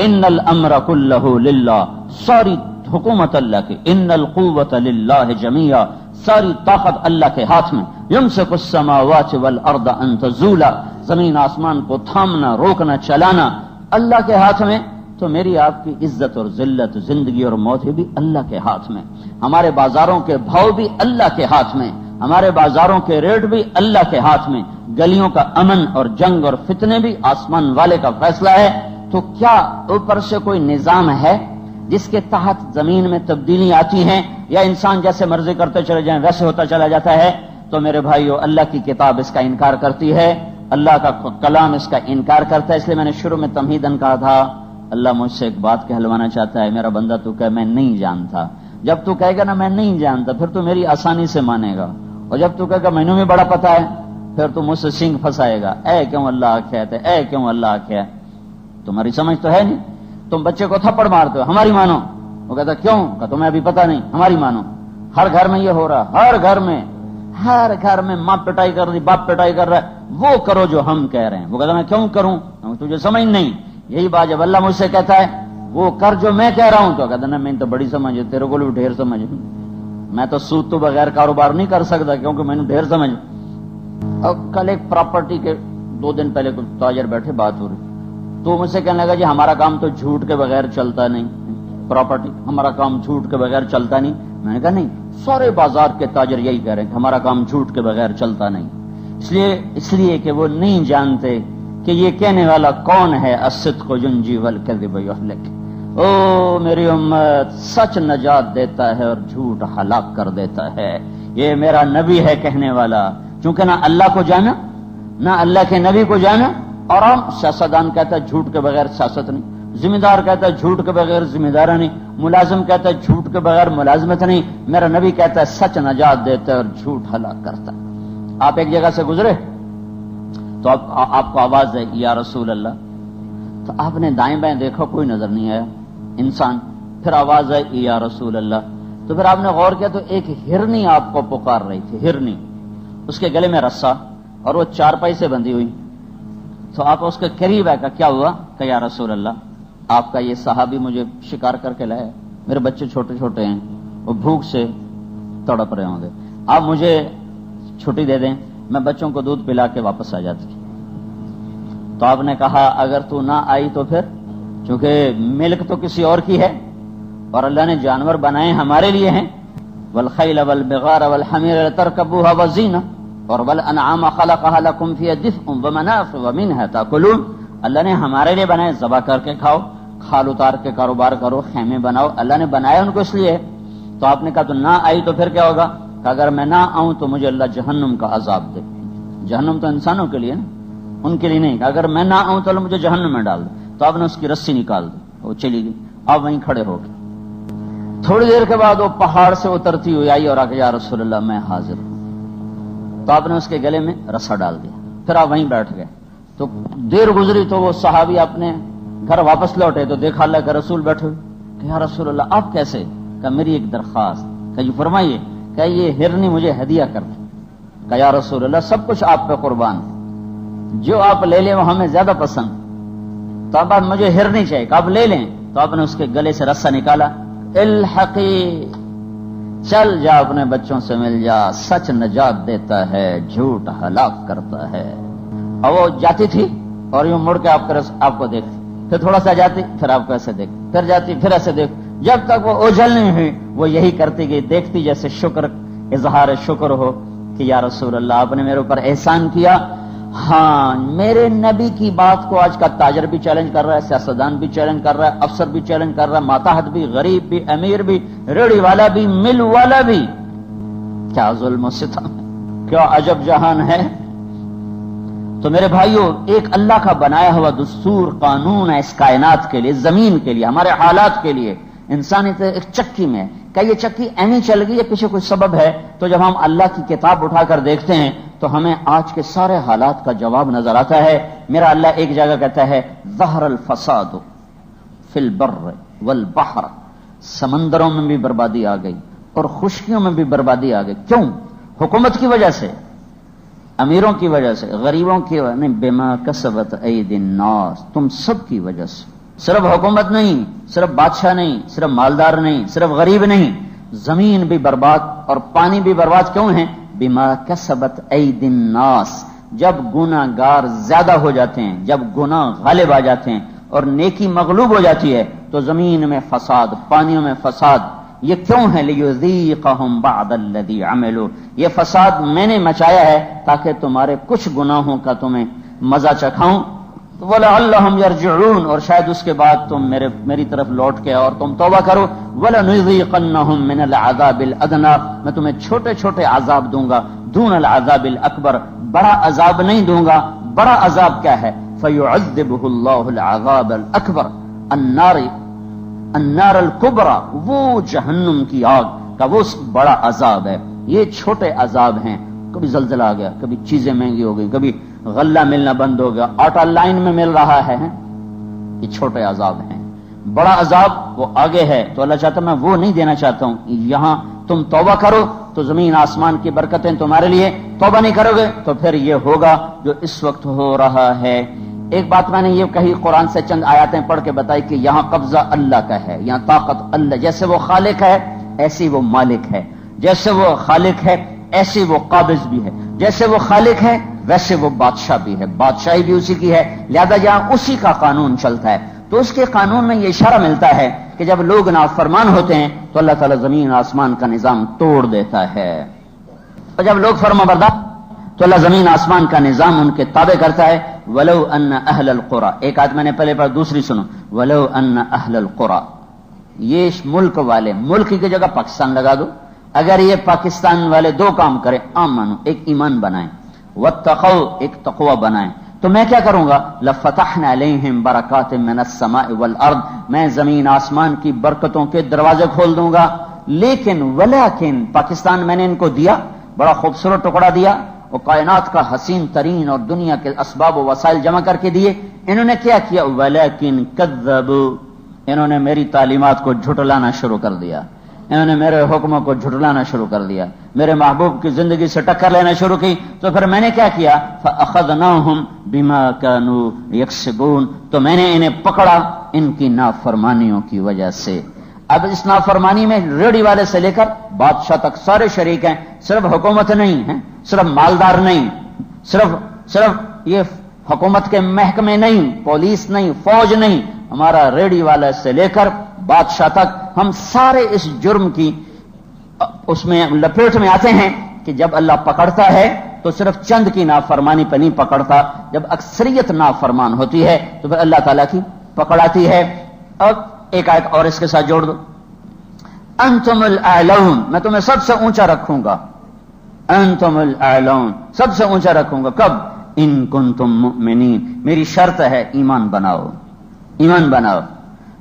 ان الامر کلہ للہ، ساری حکومت اللہ کی، ان القوت للہ جمیعا، ساری طاقت اللہ کے ہاتھ میں، یمسک السماوات والارض ان تزولا، زمین آسمان کو تھامنا، روکنا، چلانا اللہ کے ہاتھ میں۔ تو میری آپ کی عزت اور ذلت، زندگی اور موت بھی اللہ کے ہاتھ میں، ہمارے بازاروں کے بھاؤ بھی اللہ کے ہاتھ میں، ہمارے بازاروں کے ریٹ بھی اللہ کے ہاتھ میں، گلیوں کا امن اور جنگ اور فتنے بھی آسمان والے کا فیصلہ ہے۔ تو کیا اوپر سے کوئی نظام ہے جس کے تحت زمین میں تبدیلی آتی ہیں، یا انسان جیسے مرضی کرتے چلے جائیں ویسے ہوتا چلا جاتا ہے؟ تو میرے بھائیو، اللہ کی کتاب اس کا انکار کرتی ہے، اللہ کا کلام اس کا انکار کرتا ہے۔ اس لیے میں نے شروع میں تمہیداً کہا تھا اللہ مجھ سے ایک بات کہلوانا چاہتا ہے، میرا بندہ تو کہ میں نہیں جانتا۔ جب تو کہے گا نا میں نہیں جانتا، پھر تو میری آسانی سے مانے گا، اور جب تو کہے گا مینوں میں بڑا پتا ہے، پھر تو مجھ سے سینگ پھنسائے گا، اے کیوں اللہ کہتے، اے کیوں اللہ کہے، تمہاری سمجھ تو ہے نہیں۔ تم بچے کو تھپڑ مارتے ہو، ہماری مانو، وہ کہتا کیوں؟ کہ تمہیں ابھی پتا نہیں، ہماری مانو۔ ہر گھر میں یہ ہو رہا، ہر گھر میں ماں پٹائی کر رہی، باپ پٹائی کر رہا ہے، وہ کرو جو ہم کہہ رہے ہیں۔ وہ کہتا میں کیوں کروں، تجھے سمجھ نہیں۔ یہی بات جب اللہ مجھ سے کہتا ہے وہ کر جو میں کہہ رہا ہوں، تو کہتا نا میں تو بڑی سمجھ ہے، تیرے کو بھی ڈھیر سمجھ ہے، میں تو سود تو بغیر کاروبار نہیں کر سکتا کیونکہ میں نے ڈھیر سمجھ۔ اب کل ایک پراپرٹی کے 2 دن پہلے کچھ تاجر بیٹھے، بات ہو رہی، تو مجھ سے کہنے لگا جی ہمارا کام تو جھوٹ کے بغیر چلتا نہیں، پراپرٹی ہمارا کام جھوٹ کے بغیر چلتا نہیں۔ میں نے کہا نہیں، سارے بازار کے تاجر یہی کہہ رہے ہیں کہ ہمارا کام جھوٹ کے بغیر چلتا نہیں، اس لیے کہ وہ نہیں جانتے کہ یہ کہنے والا کون ہے۔ الصدق ینجی والکذب یہلک، او میری امت، سچ نجات دیتا ہے اور جھوٹ ہلاک کر دیتا ہے۔ یہ میرا نبی ہے کہنے والا، چونکہ نہ اللہ کو جانا نہ اللہ کے نبی کو جانا، اور ہم سیاستدان کہتا ہے جھوٹ کے بغیر سیاست نہیں، ذمہ دار کہتا ہے جھوٹ کے بغیر ذمہ دارہ نہیں، ملازم کہتا ہے جھوٹ کے بغیر ملازمت نہیں، میرا نبی کہتا ہے سچ نجات دیتا ہے اور جھوٹ ہلاک کرتا ہے۔ آپ ایک جگہ سے گزرے تو آپ کو آواز ہے یا رسول اللہ، تو آپ نے دائیں بائیں دیکھا، کوئی نظر نہیں آیا انسان، پھر آواز ہے یا رسول اللہ، تو پھر آپ نے غور کیا تو ایک ہرنی آپ کو پکار رہی تھی، ہرنی، اس کے گلے میں رسا اور وہ 4 پائی سے بندھی ہوئی۔ تو آپ اس کے قریب ہے کہ کیا ہوا؟ کہ یا رسول اللہ، آپ کا یہ صحابی مجھے شکار کر کے لائے، میرے بچے چھوٹے چھوٹے ہیں، وہ بھوک سے تڑپ رہے ہوں گے، آپ مجھے چھٹی دے دیں، میں بچوں کو دودھ پلا کے واپس آ جاتی۔ تو آپ نے کہا اگر تو نہ آئی تو پھر، چونکہ ملک تو کسی اور کی ہے اور اللہ نے جانور بنائے ہمارے لیے ہیں، والخیل والبغار والحمیر لترکبوها وزینہ، اور والانعام خلقها لکم فیہا دفء ومنافع ومنها تاکلون، اللہ نے ہمارے لیے بنائے، ذبح کر کے کھاؤ، کھال اتار کے کاروبار کرو، خیمے بناؤ، اللہ نے بنایا ان کو اس لیے۔ تو آپ نے کہا تو نہ آئی تو پھر کیا ہوگا؟ کہ اگر میں نہ آؤں تو مجھے اللہ جہنم کا عذاب دے۔ جہنم تو انسانوں کے لیے نا، ان کے لیے نہیں، کہ اگر میں نہ آؤں تو اللہ مجھے جہنم میں ڈال دے۔ تو آپ نے اس کی رسی نکال دی، وہ چلی گئی، آپ وہیں کھڑے ہو گئے۔ تھوڑی دیر کے بعد وہ پہاڑ سے اترتی ہوئی آئی اور آ کے یا رسول اللہ میں حاضر ہوں۔ تو آپ نے اس کے گلے میں رسا ڈال دیا، پھر آپ وہیں بیٹھ گئے۔ تو دیر گزری تو وہ صحابی اپنے گھر واپس لوٹے تو دیکھا اللہ کا رسول بیٹھے ہوئے، کہ یا رسول اللہ آپ کیسے؟ کہ میری ایک درخواست، کہ جی فرمائیے۔ کہ یہ ہرنی مجھے ہدیہ کر دیں۔ کہ یا رسول اللہ سب کچھ آپ پہ قربان ہے، جو آپ لے لیں وہ ہمیں زیادہ پسند، تو اب مجھے ہرنی چاہیے، کہ آپ لے لیں۔ تو آپ نے اس کے گلے سے رسا نکالا، الحقی، چل جا اپنے بچوں سے مل جا، سچ نجات دیتا ہے، جھوٹ ہلاک کرتا ہے۔ اور وہ جاتی تھی اور یوں مڑ کے آپ کو دیکھتی، پھر تھوڑا سا جاتی، پھر آپ کو ایسے دیکھ، پھر جاتی، پھر ایسے دیکھ، جب تک وہ اوجھل نہیں ہوئی وہ یہی کرتی گئی، دیکھتی جیسے شکر اظہار شکر ہو کہ یا رسول اللہ آپ نے میرے اوپر احسان کیا. ہاں میرے نبی کی بات کو آج کا تاجر بھی چیلنج کر رہا ہے, سیاستدان بھی چیلنج کر رہا ہے, افسر بھی چیلنج کر رہا ہے, ماتحت بھی, غریب بھی, امیر بھی, ریڑھی والا بھی, مل والا بھی. کیا ظلم و ستم ہے, کیا عجب جہان ہے. تو میرے بھائیوں, ایک اللہ کا بنایا ہوا دستور قانون ہے اس کائنات کے لیے, زمین کے لیے, ہمارے حالات کے لیے. انسانی تو ایک چکی میں, کیا یہ چکی ایویں چل گئی یا پیچھے کوئی سبب ہے؟ تو جب ہم اللہ کی کتاب اٹھا کر دیکھتے ہیں تو ہمیں آج کے سارے حالات کا جواب نظر آتا ہے. میرا اللہ ایک جگہ کہتا ہے ظہر الفساد فی البر والبحر, سمندروں میں بھی بربادی آ گئی اور خشکیوں میں بھی بربادی آ گئی. کیوں؟ حکومت کی وجہ سے, امیروں کی وجہ سے, غریبوں کی وجہ نہیں, بما کسبت ایدی الناس, تم سب کی وجہ سے. صرف حکومت نہیں, صرف بادشاہ نہیں, صرف مالدار نہیں, صرف غریب نہیں, زمین بھی برباد اور پانی بھی برباد کیوں ہیں؟ بما کسبت ایدی الناس. جب گناہ گار زیادہ ہو جاتے ہیں, جب گناہ غالب آ جاتے ہیں اور نیکی مغلوب ہو جاتی ہے تو زمین میں فساد, پانیوں میں فساد. یہ کیوں ہے؟ لیذیقہم بعض الذی عملوا, یہ فساد میں نے مچایا ہے تاکہ تمہارے کچھ گناہوں کا تمہیں مزہ چکھاؤں. وَلَعَلَّهُمْ يَرْجِعُونَ, اور شاید اس کے بعد تم میری طرف لوٹ کے اور تم توبہ کرو. وَلَنُذِيقَنَّهُمْ مِنَ الْعَذَابِ الْأَدْنَىٰ, میں تمہیں چھوٹے چھوٹے عذاب دوں گا, دون العذاب الاکبر, بڑا عذاب نہیں دوں گا. بڑا عذاب کیا ہے؟ فَيُعَذِّبُهُ اللَّهُ الْعَذَابَ الْأَكْبَرَ النار الکبرى, وہ جہنم کی آگ کا وہ بڑا عذاب ہے. یہ چھوٹے عذاب ہیں, کبھی زلزلہ آ گیا, کبھی چیزیں مہنگی ہو گئی, کبھی غلہ ملنا بند ہو گیا, آٹا لائن میں مل رہا ہے, یہ چھوٹے عذاب ہیں. بڑا عذاب وہ آگے ہے. تو اللہ چاہتا میں وہ نہیں دینا چاہتا ہوں. یہاں تم توبہ کرو تو زمین آسمان کی برکتیں تمہارے لیے, توبہ نہیں کرو گے تو پھر یہ ہوگا جو اس وقت ہو رہا ہے. ایک بات میں نے یہ کہی, قرآن سے چند آیاتیں پڑھ کے بتائی کہ یہاں قبضہ اللہ کا ہے, یہاں طاقت اللہ, جیسے وہ خالق ہے ایسی وہ مالک ہے, جیسے وہ خالق ہے ایسی وہ قابض بھی ہے, جیسے وہ خالق ہے ویسے وہ بادشاہ بھی ہے, بادشاہی بھی اسی کی ہے. لہذا جہاں اسی کا قانون چلتا ہے تو اس کے قانون میں یہ اشارہ ملتا ہے کہ جب لوگ نافرمان ہوتے ہیں تو اللہ تعالیٰ زمین آسمان کا نظام توڑ دیتا ہے, اور جب لوگ فرما بردار تو اللہ زمین آسمان کا نظام ان کے تابع کرتا ہے. ولو ان اہل القرى, ایک آیت میں نے پہلے پڑھ, دوسری سنو. ولو ان اہل القرى, یہ ملک والے, ملک کی جگہ پاکستان لگا دو. اگر یہ پاکستان والے دو کام کریں, آمنو, ایک ایمان بنائیں, واتقوا, ایک تقوی بنائیں, تو میں کیا کروں گا؟ لفتحنا علیہم برکات من السماء والارض, میں زمین آسمان کی برکتوں کے دروازے کھول دوں گا. لیکن ولیکن پاکستان میں نے ان کو دیا, بڑا خوبصورت ٹکڑا دیا, وہ کائنات کا حسین ترین اور دنیا کے اسباب و وسائل جمع کر کے دیے. انہوں نے کیا کیا؟ ولیکن کذبوا, انہوں نے میری تعلیمات کو جھٹلانا شروع کر دیا, انہوں نے میرے حکموں کو جھٹلانا شروع کر دیا, میرے محبوب کی زندگی سے ٹکر لینا شروع کی. تو پھر میں نے کیا کیا؟ فَأَخَذْنَاهُمْ بِمَا كَانُوا يَكْسِبُونَ, تو میں نے انہیں پکڑا ان کی نافرمانیوں کی وجہ سے. اب اس نافرمانی میں ریڑھی والے سے لے کر بادشاہ تک سارے شریک ہیں, صرف حکومت نہیں ہے, صرف مالدار نہیں, صرف یہ حکومت کے محکمے نہیں, پولیس نہیں, فوج نہیں, ہمارا ریڑھی والے سے لے کر بادشاہ تک ہم سارے اس جرم کی اس میں لپیٹ میں آتے ہیں کہ جب اللہ پکڑتا ہے تو صرف چند کی نافرمانی پہ نہیں پکڑتا, جب اکثریت نافرمان ہوتی ہے تو پھر اللہ تعالیٰ کی پکڑ آتی ہے. اب ایک آیت اور اس کے ساتھ جوڑ دو, انتم الاعلون, میں تمہیں سب سے اونچا رکھوں گا, انتم الاعلون, سب سے اونچا رکھوں گا. کب؟ ان کنتم مؤمنین, میری شرط ہے ایمان بناؤ, ایمان بناؤ.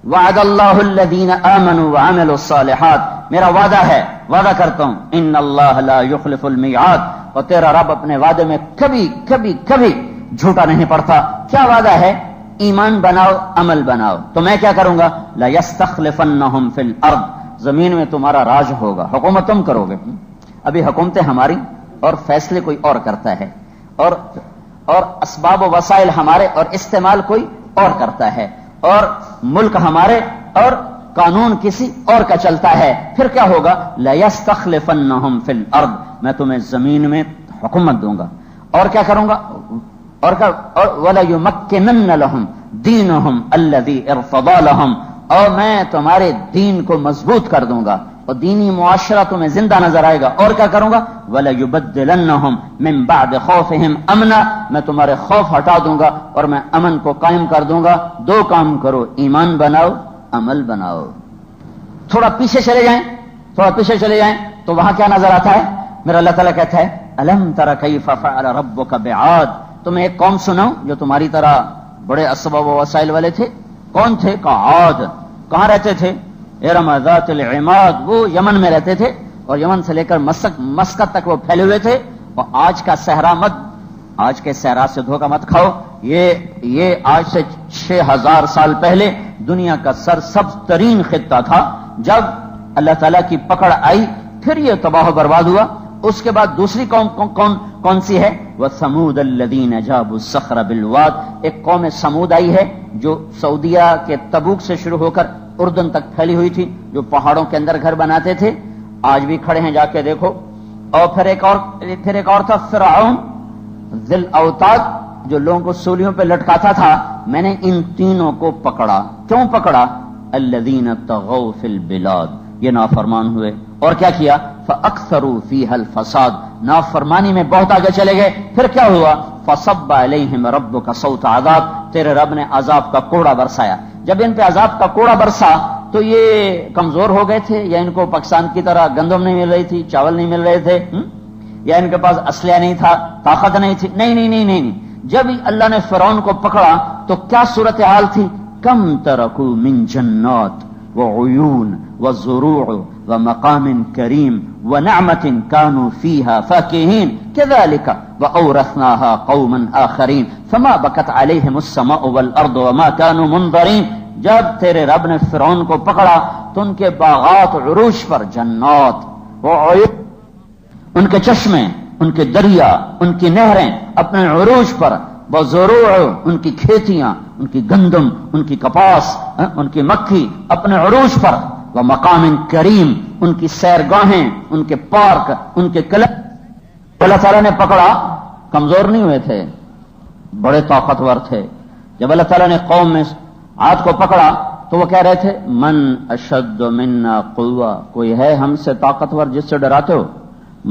وعد اللہ الذین آمنوا وعملوا الصالحات, میرا وعدہ ہے, وعدہ کرتا ہوں, ان اللہ لا یخلف المیعاد, اور تیرا رب اپنے وعدے میں کبھی کبھی کبھی جھوٹا نہیں پڑتا. کیا وعدہ ہے؟ ایمان بناؤ, عمل بناؤ. تو میں کیا کروں گا؟ لا یستخلفنہم فی الارض, زمین میں تمہارا راج ہوگا, حکومت تم کرو گے. ابھی حکومتیں ہماری اور فیصلے کوئی اور کرتا ہے, اور اسباب و وسائل ہمارے اور استعمال کوئی اور کرتا ہے, اور ملک ہمارے اور قانون کسی اور کا چلتا ہے. پھر کیا ہوگا؟ لَيَسْتَخْلِفَنَّهُمْ فِي الْأَرْضِ, میں تمہیں زمین میں حکومت دوں گا. اور کیا کروں گا؟ اور وَلَيُمَكِّنَنَّ لَهُمْ دِينُهُمْ الَّذِي ارْتَضَىٰ لَهُمْ, اور میں تمہارے دین کو مضبوط کر دوں گا. اور دینی معاشرہ تمہیں زندہ نظر آئے گا. اور کیا کروں گا؟ وَلَيُبَدِّلَنَّهُمْ مِنْ بَعْدِ خَوْفِهِمْ أَمْنًا, میں تمہارے خوف ہٹا دوں گا اور میں امن کو قائم کر دوں گا. دو کام کرو, ایمان بناؤ, عمل بناؤ. تھوڑا پیچھے چلے جائیں تو وہاں کیا نظر آتا ہے؟ میرا اللہ تعالیٰ کہتا ہے أَلَمْ تَرَ كَيْفَ فَعَلَ رَبُّكَ بِعَادٍ. تمہیں ایک قوم سناؤں جو تمہاری طرح بڑے اسباب و وسائل والے تھے. کون تھے؟ عاد. کہاں رہتے تھے؟ ارم ذات العماد. وہ یمن میں رہتے تھے اور یمن سے لے کر مسقط تک وہ پھیلے ہوئے تھے. اور آج کے صحرا سے دھوکہ مت کھاؤ. یہ آج سے 6000 سال پہلے دنیا کا سرسبز ترین خطہ تھا. جب اللہ تعالیٰ کی پکڑ آئی پھر یہ تباہ و برباد ہوا. اس کے بعد دوسری قوم کون سی ہے؟ وَثَمُودَ الَّذِينَ جَابُوا الصَّخْرَ بِالْوَادِ. ایک قوم سمود آئی ہے جو سعودیہ کے تبوک سے شروع ہو کر اردن تک پھیلی ہوئی تھی, جو پہاڑوں کے اندر گھر بناتے تھے. آج بھی کھڑے ہیں, جا کے دیکھو. اور پھر ایک اور تھا فرعون ذی الاوتاد, جو لوگوں کو سولیوں پہ لٹکاتا تھا. میں نے ان تینوں کو پکڑا. کیوں پکڑا؟ الذین طغوا فی البلاد, یہ نافرمان ہوئے. اور کیا کیا؟ فاکثروا فیہا الفساد, نافرمانی میں بہت آگے چلے گئے. پھر کیا ہوا؟ فصب علیہم ربک صوت عذاب, تیرے رب نے عذاب کا کوڑا برسایا. جب ان پہ عذاب کا کوڑا برسا تو یہ کمزور ہو گئے تھے, یا ان کو پاکستان کی طرح گندم نہیں مل رہی تھی, چاول نہیں مل رہے تھے, یا ان کے پاس اسلحہ نہیں تھا, طاقت نہیں تھی؟ نہیں. جب اللہ نے فرعون کو پکڑا تو کیا صورتحال تھی؟ کم ترکوا من جنات وعیون وزروع ومقام کریم ونعمة كانوا فيها فاكهين كذلك وأورثناها قوما آخرين فما بكت عليهم السماء والأرض وما كانوا منظرين. جب تیرے رب نے فرعون کو پکڑا تو ان کے باغات عروش پر جنات, ان کے چشمے, ان کے دریا, ان کی نہریں اپنے عروش پر, وزروع ان کی کھیتیاں, ان کی گندم, ان کی کپاس, ان کی مکھی اپنے عروش پر, ومقام کریم ان کی سیرگاہیں, ان کے پارک, ان کے کلب. اللہ تعالیٰ نے پکڑا, کمزور نہیں ہوئے تھے, بڑے طاقتور تھے. جب اللہ تعالیٰ نے قوم میں عاد کو پکڑا تو وہ کہہ رہے تھے من اشد منا قوہ, کوئی ہے ہم سے طاقتور جس سے ڈراتے ہو؟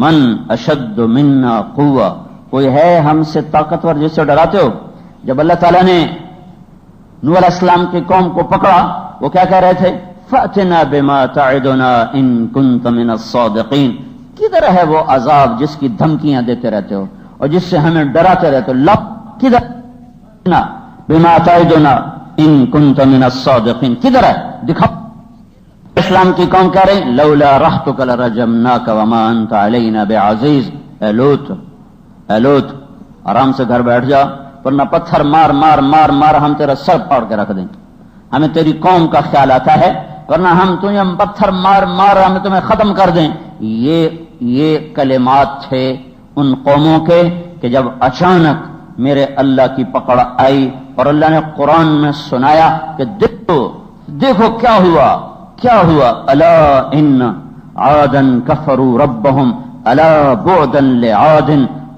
من اشد منا قوہ, کوئی ہے ہم سے طاقتور جس سے ڈراتے ہو؟ جب اللہ تعالیٰ نے نوح علیہ السلام کی قوم کو پکڑا وہ کیا کہہ رہے تھے؟ فَأْتِنَا بِمَا تَعِدُنَا إِن كُنْتَ مِنَ الصَّادِقِينَ. کدھر ہے وہ عذاب جس کی دھمکیاں دیتے رہتے ہو اور جس سے ہمیں ڈراتے رہتے ہو؟ کدھر؟ بِمَا تَعِدُنَا إِن كُنْتَ مِنَ الصَّادِقِينَ. کدھر ہے؟ دکھاؤ. اسلام کی قوم کہہ رہے لولا رحتك لرجمناك وما انت علينا بعزيز. اے لوط آرام سے گھر بیٹھ جا, ورنہ پتھر مار مار مار مار ہم تیرا سر پاڑ کے رکھ دیں. ہمیں تیری قوم کا خیال آتا ہے, ورنہ ہم تجھے پتھر مار مار ہم تمہیں ختم کر دیں. یہ کلمات تھے ان قوموں کے کہ جب اچانک میرے اللہ کی پکڑ آئی اور اللہ نے قرآن میں سنایا کہ دیکھو کیا ہوا. الا ان عادا كفروا ربهم الا بعدا لعاد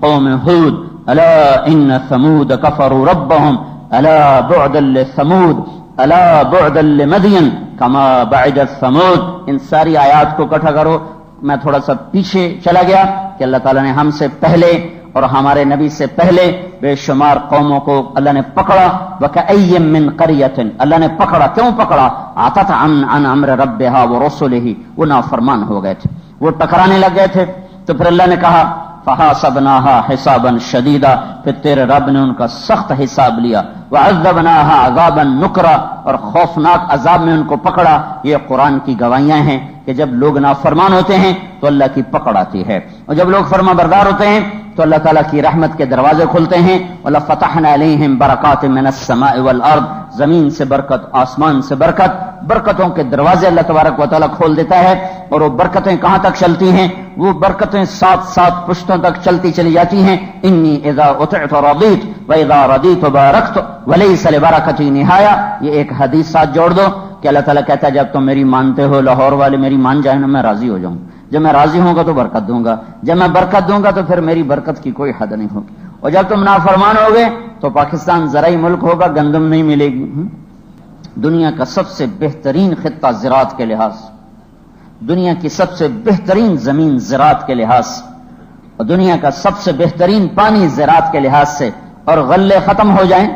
قوم هود الا ان ثمود كفروا ربهم الا بعدا لثمود الا بعدا لمدين كما بعد الثمود. ان ساری آیات کو اکٹھا کرو. میں تھوڑا سا پیچھے چلا گیا کہ اللہ تعالیٰ نے ہم سے پہلے اور ہمارے نبی سے پہلے بے شمار قوموں کو اللہ نے پکڑا. وَكَأَيٍّ مِّن قَرْيَةٍ, اللہ نے پکڑا. کیوں پکڑا؟ عَتَتْ عَنْ أَمْرِ رَبِّهَا وَرُسُلِهِ, وہ نافرمان ہو گئے تھے, وہ ٹکرانے لگ گئے تھے. تو پھر اللہ نے کہا فَحَاسَبْنَاهَا حِسَابًا شَدِيدًا, پھر تیرے رب نے ان کا سخت حساب لیا. وَعَذَّبْنَاهَا عَذَابًا نُكْرًا, اور خوفناک عذاب میں ان کو پکڑا. یہ قرآن کی گواہیاں ہیں کہ جب لوگ نافرمان ہوتے ہیں تو اللہ کی پکڑ آتی ہے, اور جب لوگ فرما بردار ہوتے ہیں تو اللہ تعالیٰ کی رحمت کے دروازے کھلتے ہیں. وَلَفَتَحْنَا عَلَيْهِمْ بَرَكَاتٍ مِّنَ السَّمَاءِ وَالْأَرْضِ, زمین سے برکت, آسمان سے برکت, برکتوں کے دروازے اللہ تبارک و تعالیٰ کھول دیتا ہے. اور وہ برکتیں کہاں تک چلتی ہیں؟ وہ برکتیں 7 پشتوں تک چلتی چلی جاتی ہیں. انی اذا اطعت رضیت واذا رضیت بارکت ولیس لبرکتی نہایہ. یہ ایک حدیث ساتھ جوڑ دو کہ اللہ تعالیٰ کہتا ہے جب تم میری مانتے ہو, لاہور والے میری مان جائیں نا, میں راضی ہو جاؤں. جب میں راضی ہوں گا تو برکت دوں گا, جب میں برکت دوں گا تو پھر میری برکت کی کوئی حد نہیں ہوگی. اور جب تم نافرمان ہوگے تو پاکستان زرعی ملک ہوگا, گندم نہیں ملے گی. دنیا کا سب سے بہترین خطہ زراعت کے لحاظ, دنیا کی سب سے بہترین زمین زراعت کے لحاظ سے اور دنیا کا سب سے بہترین پانی زراعت کے لحاظ سے اور غلے ختم ہو جائیں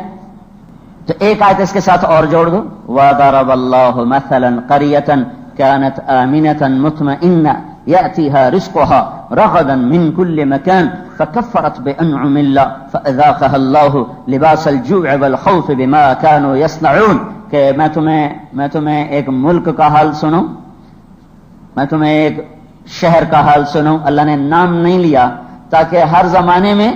تو ایک آیت اس کے ساتھ اور جوڑ دو وَضَرَبَ اللَّهُ مَثَلًا قَرْيَةً كَانَتْ آمِنَةً مُطْمَئِنَّةً يَأْتِيهَا رِزْقُهَا رَغَدًا مِنْ كُلِّ مَكَانٍ فَكَفَّرَتْ بِأَنْعُمِ اللَّهِ فَأَذَاقَهَا اللَّهُ لِبَاسَ الْجُوعِ وَالْخَوْفِ بِمَا كَانُوا يَصْنَعُونَ کہ میں تمہیں ایک ملک کا حال سنوں، میں تمہیں ایک شہر کا حال سنوں. اللہ نے نام نہیں لیا تاکہ ہر زمانے میں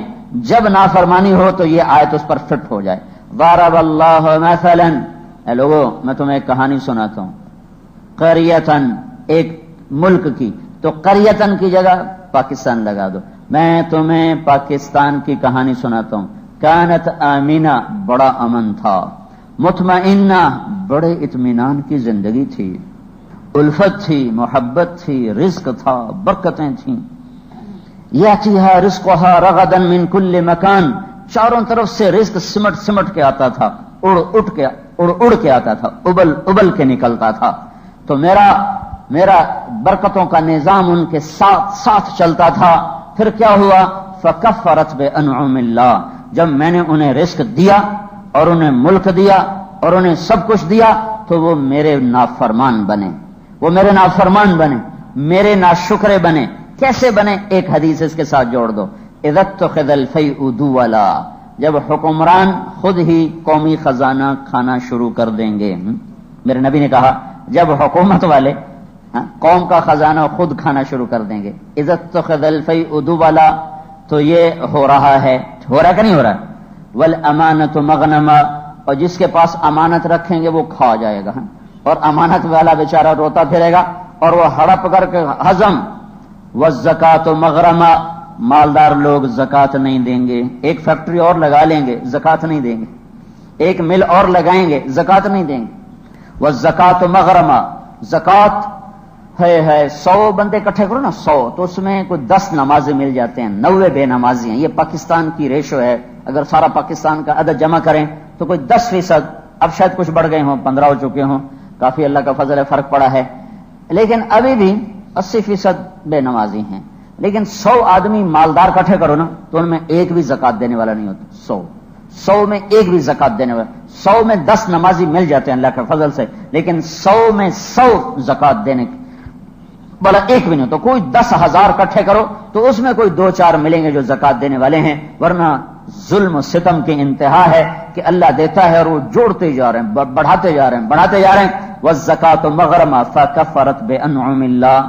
جب نافرمانی ہو تو یہ آیت اس پر فٹ ہو جائے. ضرب اللہ مثلا، اے لوگو میں تمہیں ایک کہانی سناتا ہوں. قریتن، ایک ملک کی، تو قریتن کی جگہ پاکستان لگا دو. میں تمہیں پاکستان کی کہانی سناتا ہوں. کانت آمینہ، بڑا امن تھا. مطمئنہ، بڑے اطمینان کی زندگی تھی. الفت تھی، محبت تھی، رزق تھا، برکتیں تھیں. یاتیہا رزقہا رغدا من کل مکان، چاروں طرف سے رزق سمٹ کے آتا تھا، اڑ کے آتا تھا، ابل کے نکلتا تھا. تو میرا برکتوں کا نظام ان کے ساتھ چلتا تھا. پھر کیا ہوا؟ فکفرت بانعم اللہ، جب میں نے انہیں رزق دیا اور انہیں ملک دیا اور انہیں سب کچھ دیا تو وہ میرے نافرمان بنے، میرے ناشکرے بنے. کیسے بنے؟ ایک حدیث اس کے ساتھ جوڑ دو. اذا اتخذ الفیء دولا، جب حکمران خود ہی قومی خزانہ کھانا شروع کر دیں گے. میرے نبی نے کہا جب حکومت والے قوم کا خزانہ خود کھانا شروع کر دیں گے. اذا اتخذ الفیء دولا، تو یہ ہو رہا کہ نہیں ہو رہا؟ والامانۃ مغنما، اور جس کے پاس امانت رکھیں گے وہ کھا جائے گا، اور امانت والا بیچارہ روتا پھرے گا اور وہ ہڑپ کر کے ہضم. والزکاۃ مغرما، مالدار لوگ زکات نہیں دیں گے. ایک فیکٹری اور لگا لیں گے، زکات نہیں دیں گے. ایک مل اور لگائیں گے، زکات نہیں دیں گے. والزکاۃ مغرما، زکات ہے 100 بندے اکٹھے کرو نا، 100 تو اس میں کوئی 10 نمازی مل جاتے ہیں، 90 بے نمازی ہیں. یہ پاکستان کی ریشو ہے. اگر سارا پاکستان کا عدد جمع کریں تو کوئی 10%، اب شاید کچھ بڑھ گئے ہوں، 15 ہو چکے ہوں، کافی اللہ کا فضل ہے، فرق پڑا ہے. لیکن ابھی بھی 80% بے نمازی ہیں. لیکن 100 آدمی مالدار اکٹھے کرو نا تو ان میں ایک بھی زکات دینے والا نہیں ہوتا. 100 میں ایک بھی زکات دینے والا. 100 میں 10 نمازی مل جاتے ہیں اللہ کے فضل سے، لیکن 100 میں 100 زکات دینے بڑا ایک بھی نہیں. تو کوئی 10,000 اکٹھے کرو تو اس میں کوئی 2-4 ملیں گے جو زکات دینے والے ہیں. ورنہ ظلم و ستم کی انتہا ہے کہ اللہ دیتا ہے اور وہ جوڑتے جا رہے ہیں، بڑھاتے جا رہے ہیں. والزکاۃ مغرما فکفرت بانعم اللہ،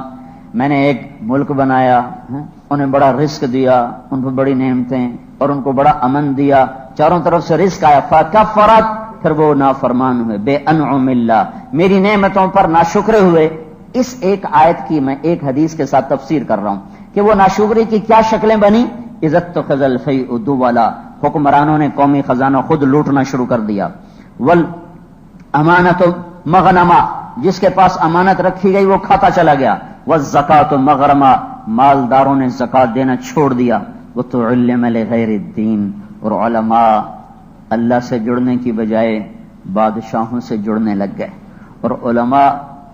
میں نے ایک ملک بنایا، انہیں بڑا رزق دیا، ان کو بڑی نعمتیں اور ان کو بڑا امن دیا، چاروں طرف سے رزق آیا. فکفرت، پھر وہ نافرمان ہوئے. بانعم اللہ، میری نعمتوں پر ناشکرے ہوئے. اس ایک آیت کی میں ایک حدیث کے ساتھ تفسیر کر رہا ہوں کہ وہ ناشکری کی کیا شکلیں بنی. اذا اتخذ الفیء دولا، حکمرانوں نے قومی خزانہ خود لوٹنا شروع کر دیا. والامانۃ مغنما، جس کے پاس امانت رکھی گئی وہ کھاتا چلا گیا. والزکاۃ مغرما، مالداروں نے زکات دینا چھوڑ دیا. وتعلم لغیر الدین، اور علماء اللہ سے جڑنے کی بجائے بادشاہوں سے جڑنے لگ گئے، اور علماء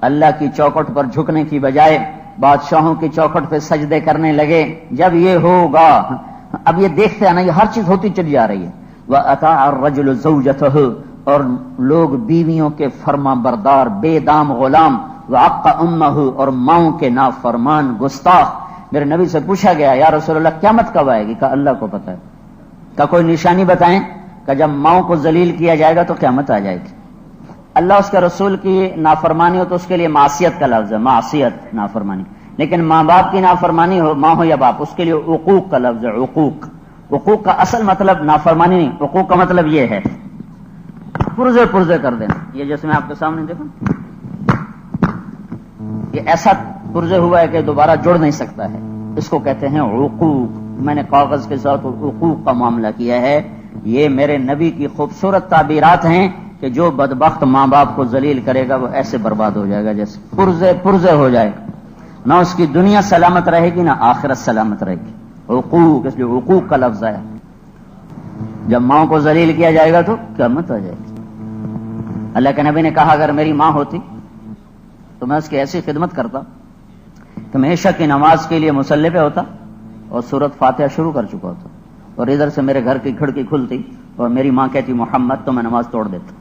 اللہ کی چوکھٹ پر جھکنے کی بجائے بادشاہوں کی چوکھٹ پہ سجدے کرنے لگے. جب یہ ہوگا، اب یہ دیکھتے ہیں نا، یہ ہر چیز ہوتی چلی جا رہی ہے. وَأَطَاعَ الرَّجُلُ زَوْجَتَهُ، اور لوگ بیویوں کے فرما بردار، بے دام غلام. وَعَقَّ أُمَّهُ، اور ماؤں کے نافرمان گستاخ. میرے نبی سے پوچھا گیا یا رسول اللہ قیامت کب آئے گی؟ کہا اللہ کو پتہ ہے. کا کوئی نشانی بتائیں؟ کہ جب ماؤں کو ذلیل کیا جائے گا تو قیامت آ جائے گی. اللہ اس کے رسول کی نافرمانی ہو تو اس کے لیے معصیت کا لفظ ہے، معصیت نافرمانی. لیکن ماں باپ کی نافرمانی ہو، ماں ہو یا باپ، اس کے لیے عقوق کا لفظ ہے. عقوق کا اصل مطلب نافرمانی نہیں، عقوق کا مطلب یہ ہے پرزے کر دینا. یہ جیسے میں آپ کے سامنے دیکھوں، یہ ایسا پرزے ہوا ہے کہ دوبارہ جڑ نہیں سکتا ہے، اس کو کہتے ہیں عقوق. میں نے کاغذ کے ساتھ عقوق کا معاملہ کیا ہے. یہ میرے نبی کی خوبصورت تعبیرات ہیں کہ جو بدبخت ماں باپ کو ذلیل کرے گا وہ ایسے برباد ہو جائے گا جیسے پرزے ہو جائے گا. نہ اس کی دنیا سلامت رہے گی نہ آخرت سلامت رہے گی. عقوق، اس لیے عقوق کا لفظ ہے. جب ماں کو ذلیل کیا جائے گا تو قیامت آ جائے گی. اللہ کے نبی نے کہا اگر میری ماں ہوتی تو میں اس کی ایسی خدمت کرتا کہ میں عشاء کی نماز کے لیے مصلی پہ ہوتا اور سورت فاتحہ شروع کر چکا ہوتا، اور ادھر سے میرے گھر کی کھڑکی کھلتی اور میری ماں کہتی محمد، تو میں نماز توڑ دیتا.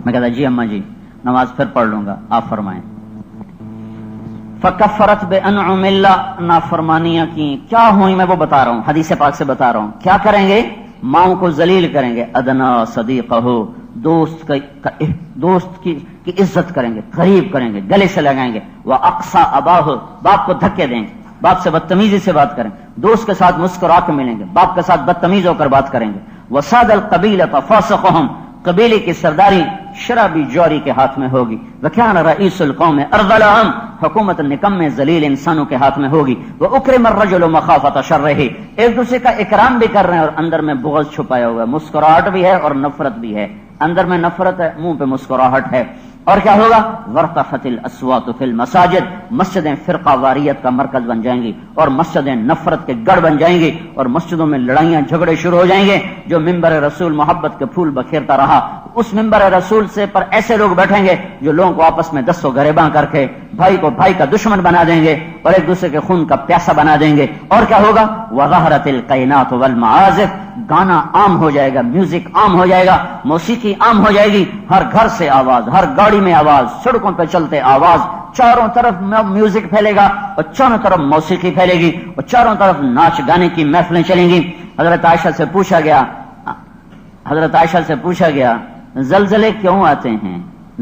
میں کہتا جی اماں جی نماز پھر پڑھ لوں گا، آپ فرمائیں. فکفرت بانعم اللہ، نافرمانیاں کی. کیا ہوئی میں وہ بتا رہا ہوں، حدیث پاک سے بتا رہا ہوں. کیا کریں گے؟ ماؤں کو ذلیل کریں گے. ادنا صدیقہ، دوست کی عزت کریں گے، قریب کریں گے، گلے سے لگائیں گے. واقصى اباہ، باپ کو دھکے دیں گے، باپ سے بدتمیزی سے بات کریں. دوست کے ساتھ مسکرا کے ملیں گے، باپ کے ساتھ بدتمیز ہو کر بات کریں گے. وساد القبیلۃ فاسقهم، قبیلے کی سرداری شرابی جوری کے ہاتھ میں ہوگی. وکان رئیس القوم ارذلهم، حکومت نکمے ذلیل انسانوں کے ہاتھ میں ہوگی. واکرم الرجل مخافۃ شرہ، ایک دوسرے کا اکرام بھی کر رہے ہیں اور اندر میں بغض چھپایا ہوا ہے، مسکراہٹ بھی ہے اور نفرت بھی ہے. اندر میں نفرت ہے، منہ پہ مسکراہٹ ہے. اور کیا ہوگا؟ وارتفعت الاصوات فی المساجد، مسجدیں فرقہ واریت کا مرکز بن جائیں گی اور مسجدیں نفرت کے گڑھ بن جائیں گی اور مسجدوں میں لڑائیاں جھگڑے شروع ہو جائیں گے. جو ممبر رسول محبت کے پھول بکھیرتا رہا، اس ممبر رسول سے پر ایسے لوگ بیٹھیں گے جو لوگوں کو آپس میں دستوں گریباں کر کے بھائی کو بھائی کا دشمن بنا دیں گے اور ایک دوسرے کے خون کا پیاسا بنا دیں گے. اور کیا ہوگا؟ وظہرت القینات والمعازف، گانا عام ہو جائے گا، میوزک عام ہو جائے گا، موسیقی عام ہو جائے گی. ہر گھر سے آواز، ہر گاڑی میں آواز، سڑکوں پہ چلتے آواز، چاروں طرف میوزک پھیلے گا اور چاروں طرف موسیقی پھیلے گی اور چاروں طرف ناچ گانے کی محفلیں چلیں گی. حضرت عائشہ سے پوچھا گیا زلزلے کیوں آتے ہیں،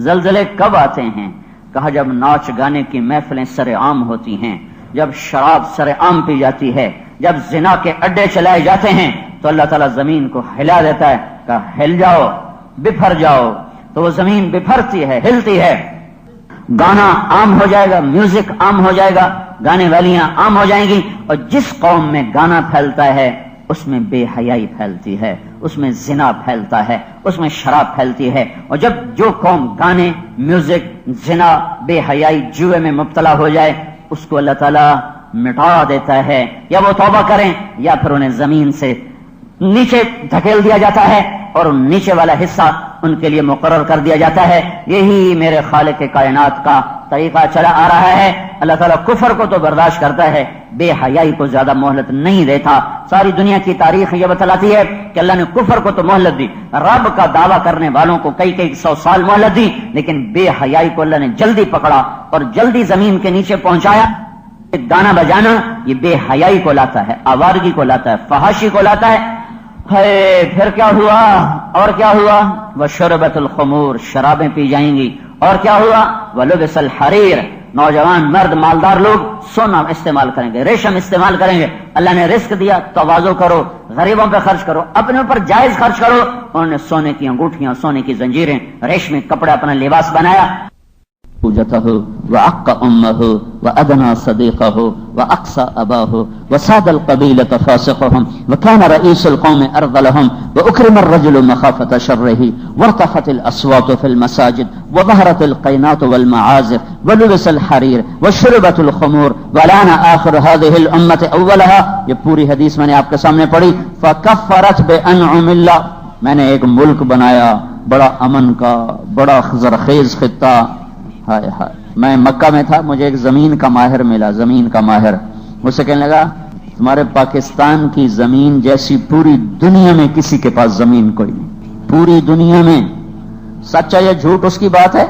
زلزلے کب آتے ہیں؟ کہا جب ناچ گانے کی محفلیں سر عام ہوتی ہیں، جب شراب سر عام پی جاتی ہے، جب زنا کے اڈے چلائے جاتے ہیں تو اللہ تعالیٰ زمین کو ہلا دیتا ہے. کہا ہل جاؤ، بفر جاؤ. تو وہ زمین بفرتی ہے، ہلتی ہے. گانا عام ہو جائے گا، میوزک عام ہو جائے گا، گانے والیاں عام ہو جائیں گی. اور جس قوم میں گانا پھیلتا ہے اس میں بے حیائی پھیلتی ہے، اس میں زنا پھیلتا ہے، اس میں شراب پھیلتی ہے. اور جب جو قوم گانے، میوزک، زنا، بے حیائی، جوئے میں مبتلا ہو جائے اس کو اللہ تعالیٰ مٹا دیتا ہے. یا وہ توبہ کریں یا پھر انہیں زمین سے نیچے دھکیل دیا جاتا ہے اور نیچے والا حصہ ان کے لیے مقرر کر دیا جاتا ہے. یہی میرے خالق کائنات کا طریقہ چلا آ رہا ہے. اللہ تعالیٰ کفر کو تو برداشت کرتا ہے، بے حیائی کو زیادہ مہلت نہیں دیتا. ساری دنیا کی تاریخ یہ بتلاتی ہے کہ اللہ نے کفر کو تو مہلت دی، رب کا دعویٰ کرنے والوں کو کئی 100 سال مہلت دی، لیکن بے حیائی کو اللہ نے جلدی پکڑا اور جلدی زمین کے نیچے پہنچایا. گانا بجانا یہ بے حیائی کو لاتا ہے، آوارگی کو لاتا ہے، فحاشی کو لاتا ہے. پھر کیا ہوا؟ اور کیا ہوا؟ وشربت الخمور، شرابیں پی جائیں گی. اور کیا ہوا؟ ولبس الحریر، نوجوان مرد مالدار لوگ سونا استعمال کریں گے، ریشم استعمال کریں گے. اللہ نے رزق دیا، تواضع کرو، غریبوں پہ خرچ کرو، اپنے اوپر جائز خرچ کرو. انہوں نے سونے کی انگوٹھیاں، سونے کی زنجیریں، ریشمی کپڑے اپنا لباس بنایا. وعق امه وادنى صديقه واقصى اباه وساد القبيله فاسقهم وكان رئيس القوم ارذلهم واكرم الرجل مخافه شره وارتفعت الاصوات في المساجد وظهرت القينات والمعازف ولبس الحرير وشربت الخمور ولعن اخر هذه الامه اولها. یہ پوری حدیث میں نے آپ کے سامنے پڑھی. فكفرت بانعم الله، میں نے ایک ملک بنایا بڑا امن کا، بڑا زرخیز خطہ. ہائے ہائے، میں مکہ میں تھا، مجھے ایک زمین کا ماہر ملا، زمین کا ماہر. مجھ سے کہنے لگا تمہارے پاکستان کی زمین جیسی پوری دنیا میں کسی کے پاس زمین کوئی نہیں، پوری دنیا میں. سچا یا جھوٹ اس کی بات ہے،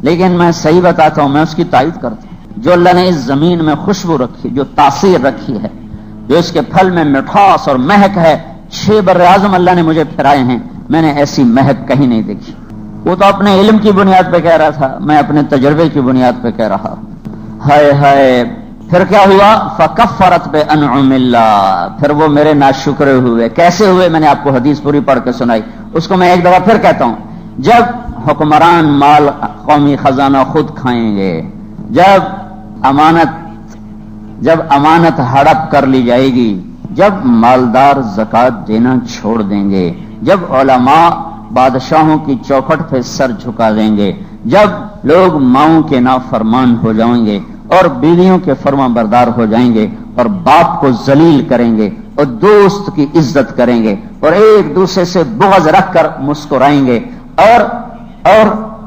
لیکن میں صحیح بتاتا ہوں، میں اس کی تائید کرتا ہوں. جو اللہ نے اس زمین میں خوشبو رکھی، جو تاثیر رکھی ہے، جو اس کے پھل میں مٹھاس اور مہک ہے، 6 براعظم اللہ نے مجھے پھرائے ہیں، میں نے ایسی مہک کہیں نہیں دیکھی. وہ تو اپنے علم کی بنیاد پہ کہہ رہا تھا، میں اپنے تجربے کی بنیاد پہ کہہ رہا. ہائے ہائے، پھر کیا ہوا؟ فکفرت بانعم اللہ، پھر وہ میرے ناشکرے ہوئے. کیسے ہوئے؟ میں نے آپ کو حدیث پوری پڑھ کے سنائی، اس کو میں ایک دفعہ پھر کہتا ہوں. جب حکمران مال قومی خزانہ خود کھائیں گے، جب امانت ہڑپ کر لی جائے گی، جب مالدار زکوٰۃ دینا چھوڑ دیں گے، جب علماء بادشاہوں کی چوکھٹ پہ سر جھکا دیں گے، جب لوگ ماؤں کے نافرمان ہو جائیں گے اور بیویوں کے فرما بردار ہو جائیں گے اور باپ کو ذلیل کریں گے اور دوست کی عزت کریں گے اور ایک دوسرے سے بغض رکھ کر مسکرائیں گے اور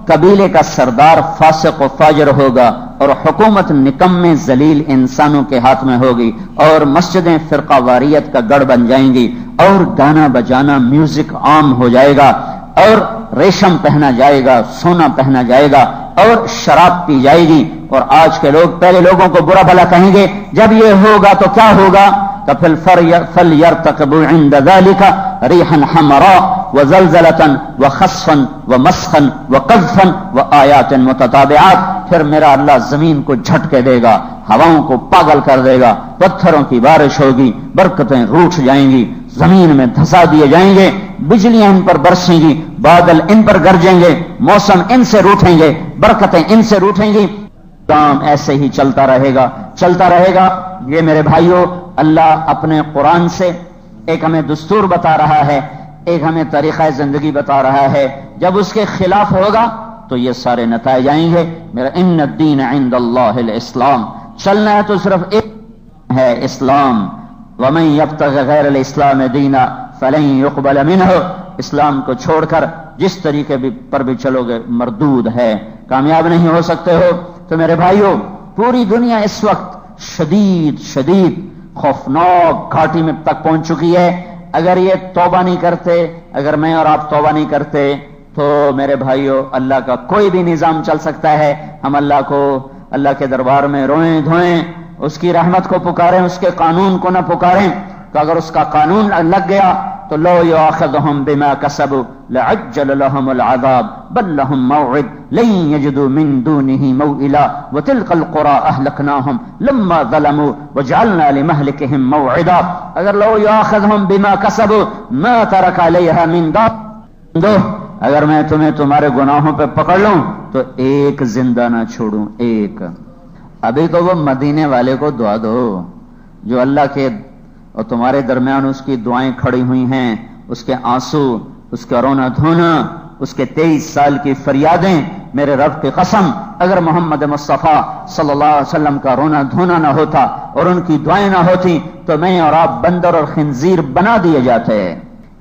قبیلے کا سردار فاسق و فاجر ہوگا اور حکومت نکمے ذلیل انسانوں کے ہاتھ میں ہوگی اور مسجدیں فرقہ واریت کا گڑھ بن جائیں گی اور گانا بجانا میوزک عام ہو جائے گا اور ریشم پہنا جائے گا، سونا پہنا جائے گا اور شراب پی جائے گی، اور آج کے لوگ پہلے لوگوں کو برا بھلا کہیں گے، جب یہ ہوگا تو کیا ہوگا؟ فَلْيَرْتَقِبُوا عِنْدَ ذَلِكَ رِيحًا حَمْرَاءَ وَزَلْزَلَةً وَخَسْفًا وَمَسْخًا وَقَذْفًا وَآيَاتٍ مُتَتَابِعَاتٍ، پھر میرا اللہ زمین کو جھٹکے دے گا، ہواؤں کو پاگل کر دے گا، پتھروں کی بارش ہوگی، برکتیں روٹ جائیں گی، زمین میں دھسا دیے جائیں گے، بجلیاں ان پر برسیں گی، بادل ان پر گرجیں گے، موسم ان سے روٹیں گے، برکتیں ان سے روٹیں گی، کام ایسے ہی چلتا رہے گا چلتا رہے گا۔ یہ میرے بھائیوں، اللہ اپنے قرآن سے ایک ہمیں دستور بتا رہا ہے، ایک ہمیں طریقہ زندگی بتا رہا ہے، جب اس کے خلاف ہوگا تو یہ سارے نتائج آئیں گے۔ میرا ان الدین عند اللہ الاسلام، چلنا ہے تو صرف ایک ہے، اسلام۔ ومن یبتغ غیر الاسلام دینا فلن یقبل منہ، اسلام کو چھوڑ کر جس طریقے پر بھی چلو گے مردود ہے، کامیاب نہیں ہو سکتے ہو۔ تو میرے بھائیوں، پوری دنیا اس وقت شدید خوفناک گھاٹی میں تک پہنچ چکی ہے۔ اگر یہ توبہ نہیں کرتے، اگر میں اور آپ توبہ نہیں کرتے تو میرے بھائیوں اللہ کا کوئی بھی نظام چل سکتا ہے۔ ہم اللہ کے دربار میں روئیں دھوئیں، اس کی رحمت کو پکاریں، اس کے قانون کو نہ پکاریں، تو اگر اس کا قانون لگ گیا تو لو یؤاخذہم بما کسبوا لعجل لهم العذاب بل لهم موعد لن يجدوا من دونه موئلا وتلك القرى اهلكناهم لما ظلموا وجعلنا لمهلكهم موعدا۔ اگر لو یؤاخذہم بما کسبوا ما ترک علیہا من دابۃ، اگر میں تمہیں تمہارے گناہوں پہ پکڑ لوں تو ایک زندہ نہ چھوڑوں، ایک۔ ابھی تو وہ مدینے والے کو دعا دو جو اللہ کے اور تمہارے درمیان اس کی دعائیں کھڑی ہوئی ہیں، اس کے آنسو، اس کا رونا دھونا، اس کے 23 سال کی فریادیں، میرے رب کی قسم اگر محمد مصطفیٰ صلی اللہ علیہ وسلم کا رونا دھونا نہ ہوتا اور ان کی دعائیں نہ ہوتی تو میں اور آپ بندر اور خنزیر بنا دیے جاتے۔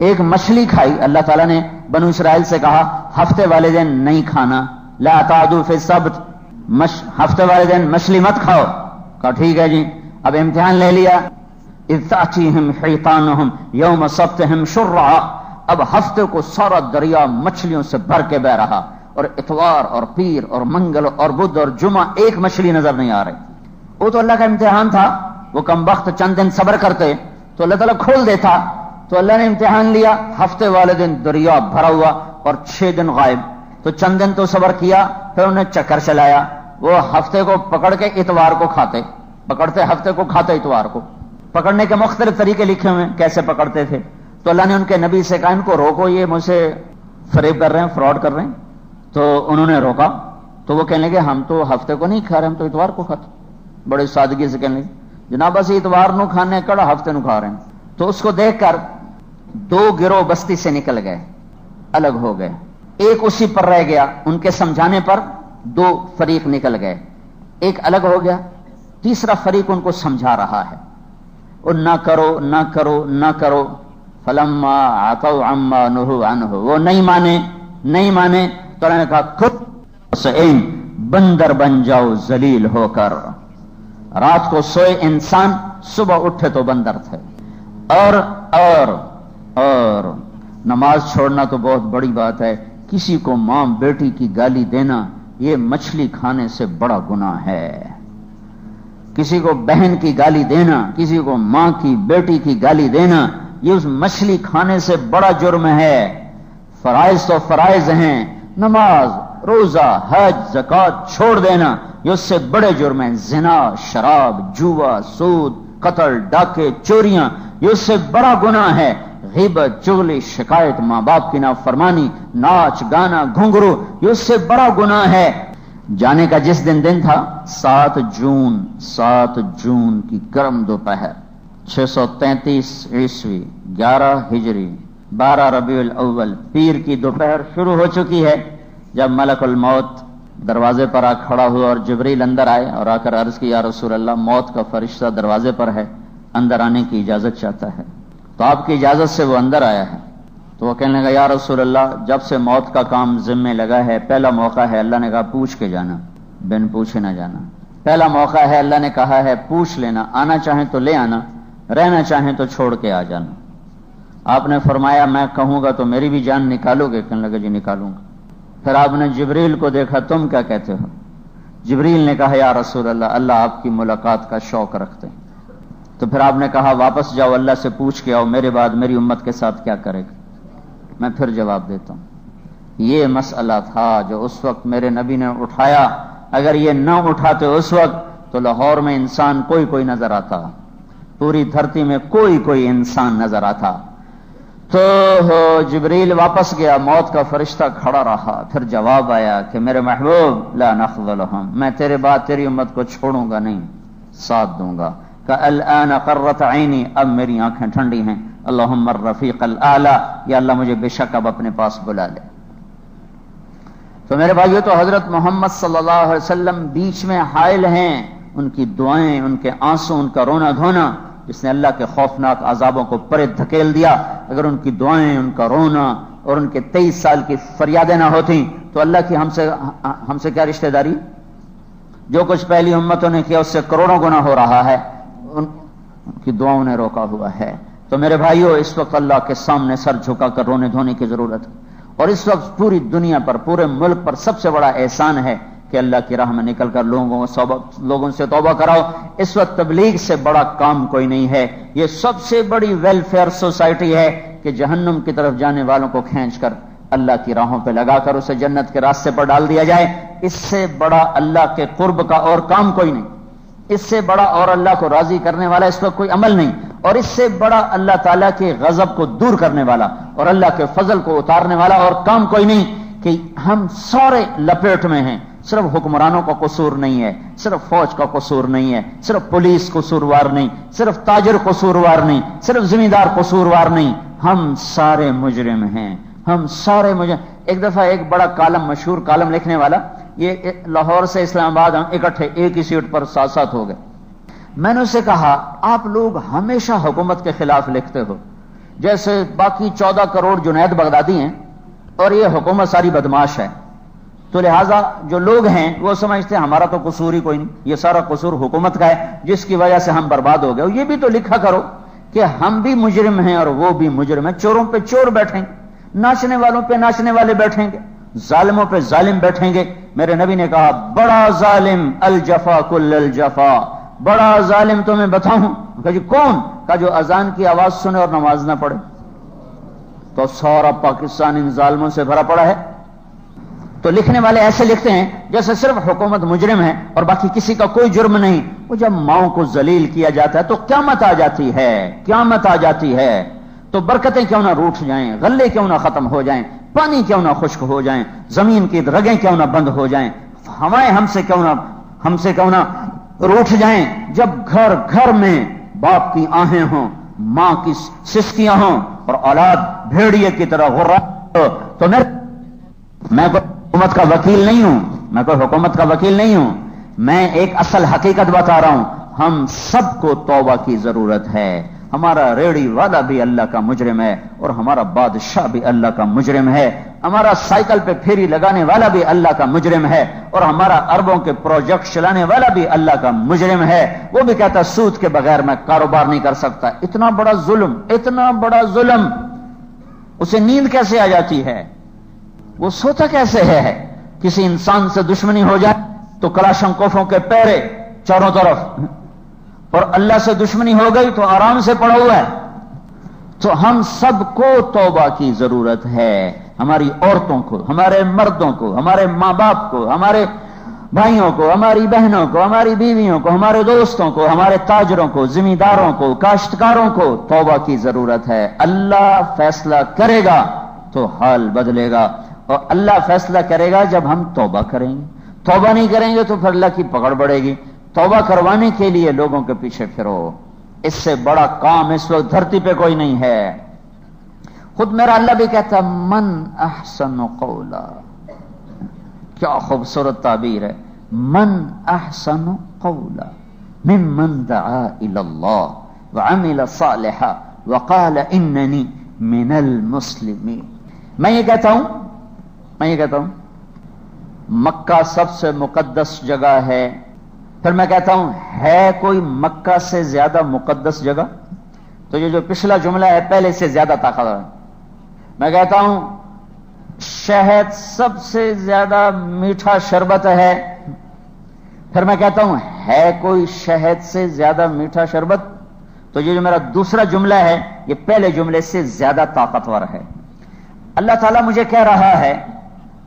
ایک مچھلی کھائی، اللہ تعالیٰ نے بنو اسرائیل سے کہا ہفتے والے دن نہیں کھانا، لا تعدوا فی السبت، ہفتے والے دن مچھلی مت کھاؤ۔ کہا ٹھیک ہے جی۔ اب امتحان لے لیا، اذ تأتیہم حیطانہم یوم سبتہم شرعا، اب ہفتے کو سارا دریا مچھلیوں سے بھر کے بہ رہا، اور اتوار اور پیر اور منگل اور بدھ اور جمعہ ایک مچھلی نظر نہیں آ رہی۔ وہ تو اللہ کا امتحان تھا، وہ کم وقت چند دن صبر کرتے تو اللہ تعالیٰ کھول دیتا، تو اللہ نے امتحان لیا، ہفتے والے دن دریا بھرا ہوا اور 6 دن غائب، تو چند دن تو صبر کیا، پھر انہیں چکر چلایا، وہ ہفتے کو پکڑ کے اتوار کو کھاتے، پکڑتے ہفتے کو کھاتے اتوار کو۔ پکڑنے کے مختلف طریقے لکھے ہوئے کیسے پکڑتے تھے، تو اللہ نے ان کے نبی سے کہا ان کو روکو، یہ مجھ سے فریب کر رہے ہیں، فراڈ کر رہے ہیں۔ تو انہوں نے روکا، تو وہ کہنے لگے ہم تو ہفتے کو نہیں کھا رہے، ہم تو اتوار کو کھاتے۔ بڑے سادگی سے کہنے لگے جناب بس اتوار نو کھانے کڑا ہفتے نو کھا رہے ہیں۔ تو اس کو دیکھ کر 2 گروہ بستی سے نکل گئے، الگ ہو گئے، ایک اسی پر رہ گیا، ان کے سمجھانے پر 2 فریق نکل گئے، ایک الگ ہو گیا، تیسرا فریق ان کو سمجھا رہا ہے، اور نہ کرو نہ کرو نہ کرو، فلما عتوا عما نهوا عنه، وہ نہیں مانے تو انہوں نے کہا خود بندر بن جاؤ ذلیل ہو کر۔ رات کو سوئے انسان، صبح اٹھے تو بندر تھے۔ اور نماز چھوڑنا تو بہت بڑی بات ہے، کسی کو ماں بیٹی کی گالی دینا یہ مچھلی کھانے سے بڑا گناہ ہے۔ کسی کو بہن کی گالی دینا، کسی کو ماں کی بیٹی کی گالی دینا، یہ اس مچھلی کھانے سے بڑا جرم ہے۔ فرائض تو فرائض ہیں، نماز، روزہ، حج، زکوٰۃ چھوڑ دینا یہ اس سے بڑے جرم ہیں۔ زنا، شراب، جوا، سود، قتل، ڈاکے، چوریاں یہ اس سے بڑا گناہ ہے۔ غیبت، چغلی، شکایت، ماں باپ کی نافرمانی، ناچ گانا، گھنگرو یہ اس سے بڑا گناہ ہے۔ جانے کا جس دن تھا 7 جون کی گرم دوپہر، 633 عیسوی، 11 ہجری، 12 ربیع الاول، پیر کی دوپہر شروع ہو چکی ہے، جب ملک الموت دروازے پر آ کھڑا ہوا اور جبریل اندر آئے اور آ کر عرض کی یا رسول اللہ موت کا فرشتہ دروازے پر ہے، اندر آنے کی اجازت چاہتا ہے۔ تو آپ کی اجازت سے وہ اندر آیا ہے۔ تو وہ کہنے لگا یا رسول اللہ جب سے موت کا کام ذمے لگا ہے، پہلا موقع ہے، اللہ نے کہا پوچھ کے جانا۔ بن پوچھے نہ جانا. پہلا موقع ہے، اللہ نے کہا ہے پوچھ لینا، آنا چاہیں تو لے آنا، رہنا چاہیں تو چھوڑ کے آ جانا. آپ نے فرمایا میں کہوں گا تو میری بھی جان نکالو گے؟ کہنے لگے جی نکالوں گا. پھر آپ نے جبریل کو دیکھا، تم کیا کہتے ہو؟ جبریل نے کہا یا رسول اللہ، اللہ آپ کی ملاقات کا شوق رکھتے ہیں. تو پھر آپ نے کہا واپس جاؤ، اللہ سے پوچھ کے آؤ میرے بعد میری امت کے ساتھ کیا کرے گا. میں پھر جواب دیتا ہوں. یہ مسئلہ تھا جو اس وقت میرے نبی نے اٹھایا. اگر یہ نہ اٹھاتے اس وقت تو لاہور میں انسان کوئی نظر آتا، پوری دھرتی میں کوئی انسان نظر آتا. تو جبریل واپس گیا، موت کا فرشتہ کھڑا رہا. پھر جواب آیا کہ میرے محبوب لا نخذلہم، میں تیرے بعد تیری امت کو چھوڑوں گا نہیں، ساتھ دوں گا. کہ الان قرت عینی، اب میری آنکھیں ٹھنڈی ہیں. اللہم الرفیق الاعلی، یا اللہ مجھے بے شک اب اپنے پاس بلا لے. تو میرے بھائیو، تو حضرت محمد صلی اللہ علیہ وسلم بیچ میں حائل ہیں. ان کی دعائیں، ان کے آنسو، ان کا رونا دھونا، جس نے اللہ کے خوفناک عذابوں کو پرے دھکیل دیا، اگر ان کی دعائیں، ان کا رونا اور ان کے 23 سال کی فریادیں نہ ہوتی تو اللہ کی ہم سے کیا رشتہ داری؟ جو کچھ پہلی امتوں نے کیا اس سے کروڑوں گنا ہو رہا ہے. ان کی دعاؤں نے روکا ہوا ہے. تو میرے بھائیو، اس وقت اللہ کے سامنے سر جھکا کر رونے دھونے کی ضرورت ہے. اور اس وقت پوری دنیا پر، پورے ملک پر سب سے بڑا احسان ہے کہ اللہ کی راہ میں نکل کر لوگوں سے توبہ کراؤ. اس وقت تبلیغ سے بڑا کام کوئی نہیں ہے. یہ سب سے بڑی ویلفیئر سوسائٹی ہے کہ جہنم کی طرف جانے والوں کو کھینچ کر اللہ کی راہوں پہ لگا کر اسے جنت کے راستے پر ڈال دیا جائے. اس سے بڑا اللہ کے قرب کا اور کام کوئی نہیں. اس سے بڑا اور اللہ کو راضی کرنے والا اس وقت کوئی عمل نہیں. اور اس سے بڑا اللہ تعالیٰ کے غضب کو دور کرنے والا اور اللہ کے فضل کو اتارنے والا اور کام کوئی نہیں. کہ ہم سارے لپیٹ میں ہیں. صرف حکمرانوں کا قصور نہیں ہے، صرف فوج کا قصور نہیں ہے، صرف پولیس قصوروار نہیں، صرف تاجر قصوروار نہیں، صرف زمیندار قصوروار نہیں. ہم سارے مجرم ہیں، ہم سارے مجرم. ایک دفعہ ایک بڑا کالم، مشہور کالم لکھنے والا، یہ لاہور سے اسلام آباد ہم اکٹھے ایک ہی سیٹ پر ساتھ ہو گئے. میں نے اسے کہا آپ لوگ ہمیشہ حکومت کے خلاف لکھتے ہو، جیسے باقی 14 کروڑ جنید بغدادی ہیں اور یہ حکومت ساری بدماش ہے. تو لہٰذا جو لوگ ہیں وہ سمجھتے ہیں ہمارا تو قصور ہی کوئی نہیں، یہ سارا قصور حکومت کا ہے جس کی وجہ سے ہم برباد ہو گئے. یہ بھی تو لکھا کرو کہ ہم بھی مجرم ہیں اور وہ بھی مجرم ہیں. چوروں پہ چور بیٹھیں گے، ناچنے والوں پہ ناچنے والے بیٹھیں گے، ظالموں پہ ظالم بیٹھیں گے. میرے نبی نے کہا بڑا ظالم الجفا کل الجفا، بڑا ظالم تمہیں بتاؤں؟ کہا جی کون؟ کہا جو اذان کی آواز سنے اور نماز نہ پڑھے. تو سارا پاکستان ان ظالموں سے بھرا پڑا ہے. تو لکھنے والے ایسے لکھتے ہیں جیسے صرف حکومت مجرم ہے اور باقی کسی کا کوئی جرم نہیں. وہ جب ماؤں کو ذلیل کیا جاتا ہے تو قیامت آ جاتی ہے، قیامت آ جاتی ہے. تو برکتیں کیوں نہ روٹھ جائیں، غلے کیوں نہ ختم ہو جائیں، پانی کیوں نہ خشک ہو جائیں، زمین کی رگیں کیوں نہ بند ہو جائیں، ہوائیں ہم سے کیوں نہ روٹھ جائیں. جب گھر گھر میں باپ کی آہیں ہوں، ماں کی سسکیاں ہوں اور اولاد بھیڑیے کی طرح غرہ ہو، تو میں کوئی حکومت کا وکیل نہیں ہوں، میں کوئی حکومت کا وکیل نہیں ہوں. میں ایک اصل حقیقت بتا رہا ہوں. ہم سب کو توبہ کی ضرورت ہے. ہمارا ریڑی والا بھی اللہ کا مجرم ہے اور ہمارا بادشاہ بھی اللہ کا مجرم ہے. ہمارا سائیکل پہ پھیری لگانے والا بھی اللہ کا مجرم ہے اور ہمارا اربوں کے پروجیکٹ چلانے والا بھی اللہ کا مجرم ہے. وہ بھی کہتا ہے سود کے بغیر میں کاروبار نہیں کر سکتا. اتنا بڑا ظلم، اتنا بڑا ظلم. اسے نیند کیسے آ جاتی ہے؟ وہ سوتا کیسے ہے؟ کسی انسان سے دشمنی ہو جائے تو کلاشنکوفوں کے پیرے چاروں طرف، اور اللہ سے دشمنی ہو گئی تو آرام سے پڑا ہوا ہے. تو ہم سب کو توبہ کی ضرورت ہے. ہماری عورتوں کو، ہمارے مردوں کو، ہمارے ماں باپ کو، ہمارے بھائیوں کو، ہماری بہنوں کو، ہماری بیویوں کو، ہمارے دوستوں کو، ہمارے تاجروں کو، زمینداروں کو، کاشتکاروں کو توبہ کی ضرورت ہے. اللہ فیصلہ کرے گا تو حال بدلے گا، اور اللہ فیصلہ کرے گا جب ہم توبہ کریں گے. توبہ نہیں کریں گے تو پھر اللہ کی پکڑ بڑھے گی. توبہ کروانے کے لیے لوگوں کے پیچھے پھرو. اس سے بڑا کام اس وقت دھرتی پہ کوئی نہیں ہے. خود میرا اللہ بھی کہتا من احسن قولا، کیا خوبصورت تعبیر ہے. من احسن قولا ممن دعا الى اللہ وعمل صالحا وقال اننی من المسلمین. میں یہ کہتا ہوں مکہ سب سے مقدس جگہ ہے، پھر میں کہتا ہوں ہے کوئی مکہ سے زیادہ مقدس جگہ؟ تو یہ جو پچھلا جملہ ہے پہلے سے زیادہ طاقتور ہے۔ میں کہتا ہوں شہد سب سے زیادہ میٹھا شربت ہے، پھر میں کہتا ہوں ہے کوئی شہد سے زیادہ میٹھا شربت؟ تو یہ جو میرا دوسرا جملہ ہے یہ پہلے جملے سے زیادہ طاقتور ہے۔ اللہ تعالیٰ مجھے کہہ رہا ہے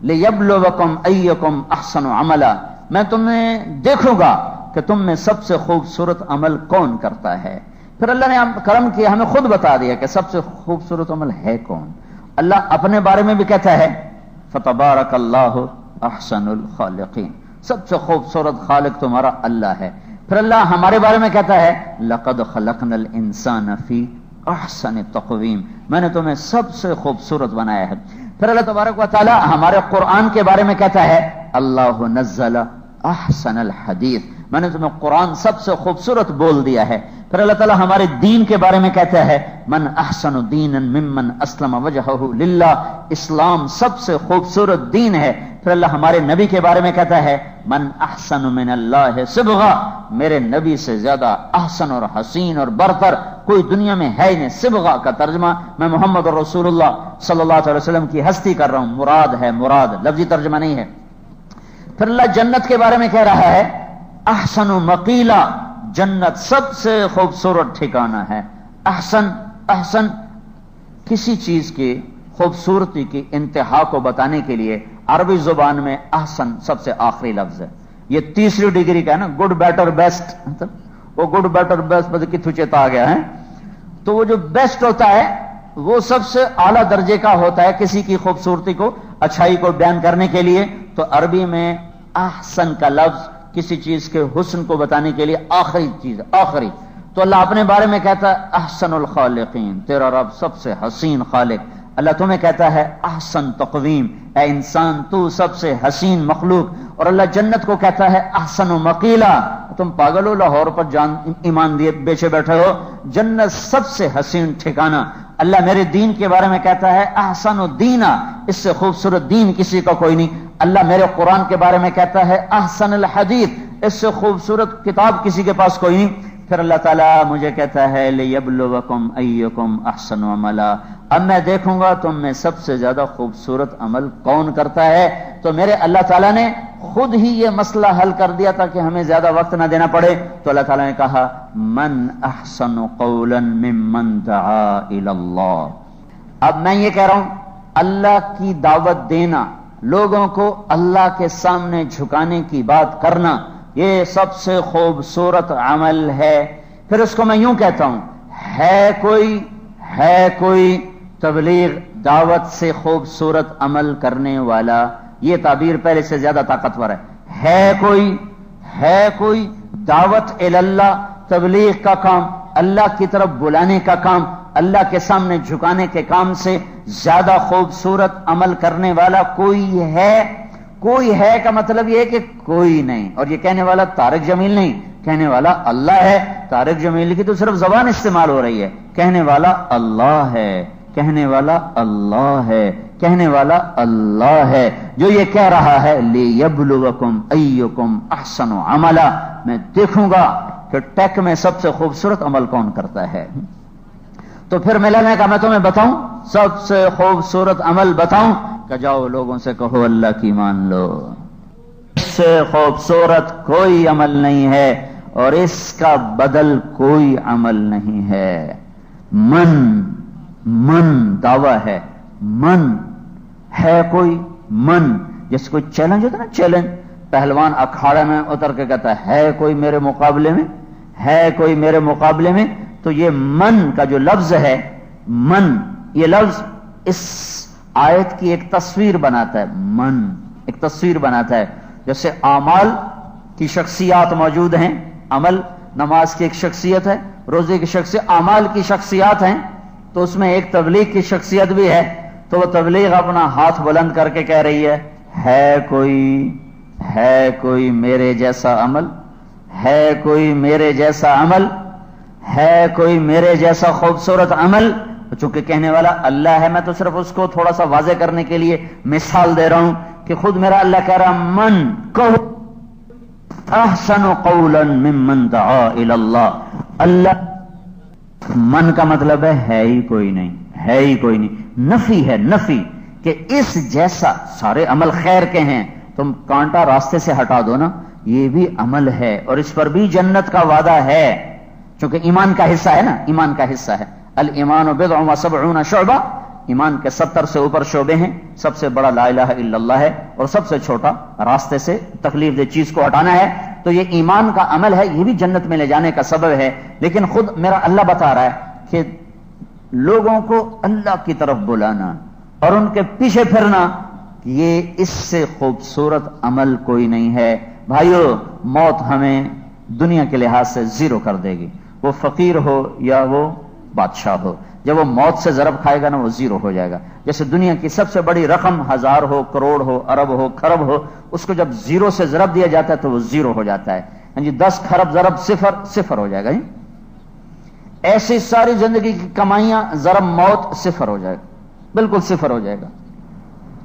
لِيَبْلُوَكُمْ أَيُّكُمْ أَحْسَنُ عَمَلًا، میں تمہیں دیکھوں گا کہ تم میں سب سے خوبصورت عمل کون کرتا ہے۔ پھر اللہ نے کرم کیا، ہمیں خود بتا دیا کہ سب سے خوبصورت عمل ہے کون۔ اللہ اپنے بارے میں بھی کہتا ہے فَتَبَارَكَ اللَّهُ أَحْسَنُ الْخَالِقِينَ، سب سے خوبصورت خالق تمہارا اللہ ہے۔ پھر اللہ ہمارے بارے میں کہتا ہے لَقَدْ خَلَقْنَا الْإِنسَانَ فِي أَحْسَنِ تَقْوِيمٍ، میں نے تمہیں سب سے خوبصورت بنایا ہے۔ پھر اللہ تبارک و تعالی ہمارے قرآن کے بارے میں کہتا ہے اللہ نزل احسن الحدیث، میں نے تمہیں قرآن سب سے خوبصورت بول دیا ہے۔ پھر اللہ تعالیٰ ہمارے دین کے بارے میں کہتا ہے من احسن دینا ممن اسلم وجہہ للہ، اسلام سب سے خوبصورت دین ہے۔ پھر اللہ ہمارے نبی کے بارے میں کہتا ہے من احسن من اللہ صبغہ، میرے نبی سے زیادہ احسن اور حسین اور برتر کوئی دنیا میں ہے ہی نہیں۔ صبغہ کا ترجمہ میں محمد رسول اللہ صلی اللہ علیہ وسلم کی ہستی کر رہا ہوں، مراد ہے، مراد لفظی ترجمہ نہیں ہے۔ پھر اللہ جنت کے بارے میں کہہ رہا ہے احسن مقیلا، جنت سب سے خوبصورت ٹھکانہ ہے۔ احسن، احسن کسی چیز کی خوبصورتی کی انتہا کو بتانے کے لیے عربی زبان میں احسن سب سے آخری لفظ ہے۔ یہ تیسری ڈگری کا ہے نا، گڈ بیٹر بیسٹ، وہ گڈ بیٹر بیسٹ بدھ کی تھچیتا آ گیا ہے۔ تو وہ جو بیسٹ ہوتا ہے وہ سب سے اعلیٰ درجے کا ہوتا ہے کسی کی خوبصورتی کو، اچھائی کو بیان کرنے کے لیے۔ تو عربی میں احسن کا لفظ کسی چیز کے حسن کو بتانے کے لیے آخری چیز، آخری۔ تو اللہ اپنے بارے میں کہتا ہے احسن الخالقین، تیرا رب سب سے حسین خالق۔ اللہ تمہیں کہتا ہے احسن تقویم، اے انسان تو سب سے حسین مخلوق۔ اور اللہ جنت کو کہتا ہے احسن مقیلا، تم پاگل ہو لاہور پر جان ایمان دیے بیچے بیٹھے ہو، جنت سب سے حسین ٹھکانہ۔ اللہ میرے دین کے بارے میں کہتا ہے احسن دینا، اس سے خوبصورت دین کسی کا کوئی نہیں۔ اللہ میرے قرآن کے بارے میں کہتا ہے احسن الحدیث، اس سے خوبصورت کتاب کسی کے پاس کوئی نہیں۔ پھر اللہ تعالیٰ مجھے کہتا ہے لِيَبْلُوَكُمْ أَيُّكُمْ أَحْسَنُ عَمَلًا، اب میں دیکھوں گا تم میں سب سے زیادہ خوبصورت عمل کون کرتا ہے۔ تو میرے اللہ تعالیٰ نے خود ہی یہ مسئلہ حل کر دیا تاکہ ہمیں زیادہ وقت نہ دینا پڑے۔ تو اللہ تعالیٰ نے کہا من احسن قولا ممن دعا الی اللہ۔ اب میں یہ کہہ رہا ہوں اللہ کی دعوت دینا، لوگوں کو اللہ کے سامنے جھکانے کی بات کرنا، یہ سب سے خوبصورت عمل ہے۔ پھر اس کو میں یوں کہتا ہوں ہے کوئی تبلیغ دعوت سے خوبصورت عمل کرنے والا، یہ تعبیر پہلے سے زیادہ طاقتور ہے کوئی دعوت اللہ، تبلیغ کا کام، اللہ کی طرف بلانے کا کام، اللہ کے سامنے جھکانے کے کام سے زیادہ خوبصورت عمل کرنے والا کوئی ہے کا مطلب یہ ہے کہ کوئی نہیں۔ اور یہ کہنے والا طارق جمیل نہیں، کہنے والا اللہ ہے۔ طارق جمیل کی تو صرف زبان استعمال ہو رہی ہے، کہنے والا اللہ ہے، کہنے والا اللہ ہے، کہنے والا اللہ ہے، جو یہ کہہ رہا ہے لِيَبْلُوَكُمْ أَيُّكُمْ أَحْسَنُ عَمَلًا، میں دیکھوں گا کہ ٹیک میں سب سے خوبصورت عمل کون کرتا ہے۔ تو پھر ملا نے کہا میں تمہیں بتاؤں سب سے خوبصورت عمل بتاؤں، کہ جاؤ لوگوں سے کہو اللہ کی مان لو، اس سے خوبصورت کوئی عمل نہیں ہے اور اس کا بدل کوئی عمل نہیں ہے۔ من دعویٰ ہے، من ہے کوئی، من جیسے کوئی چیلنج ہوتا ہے نا، چیلنج، پہلوان اکھاڑے میں اتر کے کہتا ہے کوئی میرے مقابلے میں، تو یہ من کا جو لفظ ہے، من یہ لفظ اس آیت کی ایک تصویر بناتا ہے۔ من ایک تصویر بناتا ہے، جیسے اعمال کی شخصیات موجود ہیں، عمل نماز کی ایک شخصیت ہے، روزے کی شخصیت، اعمال کی شخصیات ہیں، تو اس میں ایک تبلیغ کی شخصیت بھی ہے۔ تو وہ تبلیغ اپنا ہاتھ بلند کر کے کہہ رہی ہے کوئی میرے جیسا عمل، ہے کوئی میرے جیسا خوبصورت عمل، چونکہ کہنے والا اللہ ہے، میں تو صرف اس کو تھوڑا سا واضح کرنے کے لیے مثال دے رہا ہوں کہ خود میرا اللہ کہہ رہا من کہو احسن قولا ممن دعا الی اللہ. اللہ من کا مطلب ہے ہی کوئی نہیں، ہے ہی کوئی نہیں. نفی ہے، نفی کہ اس جیسا سارے عمل خیر کے ہیں، تم کانٹا راستے سے ہٹا دو نا، یہ بھی عمل ہے اور اس پر بھی جنت کا وعدہ ہے، چونکہ ایمان کا حصہ ہے نا، ایمان کا حصہ ہے. الایمان بضع و سبعون شعبہ، ایمان کے 70 سے اوپر شعبے ہیں. سب سے بڑا لا الہ الا اللہ ہے اور سب سے چھوٹا راستے سے تکلیف دہ چیز کو ہٹانا ہے. تو یہ ایمان کا عمل ہے، یہ بھی جنت میں لے جانے کا سبب ہے. لیکن خود میرا اللہ بتا رہا ہے کہ لوگوں کو اللہ کی طرف بلانا اور ان کے پیچھے پھرنا، یہ اس سے خوبصورت عمل کوئی نہیں ہے. بھائیو، موت ہمیں دنیا کے لحاظ سے زیرو کر دے گی، وہ فقیر ہو یا وہ بادشاہ ہو. جب وہ موت سے ضرب کھائے گا نا، وہ زیرو ہو جائے گا. جیسے دنیا کی سب سے بڑی رقم 1000 ہو، کروڑ ہو، ارب ہو، خرب ہو، اس کو جب زیرو سے ضرب دیا جاتا ہے تو وہ زیرو ہو جاتا ہے. 10 خرب ضرب صفر، صفر ہو جائے گا. ایسی ساری زندگی کی کمائیاں ضرب موت صفر ہو جائے گا، بالکل صفر ہو جائے گا.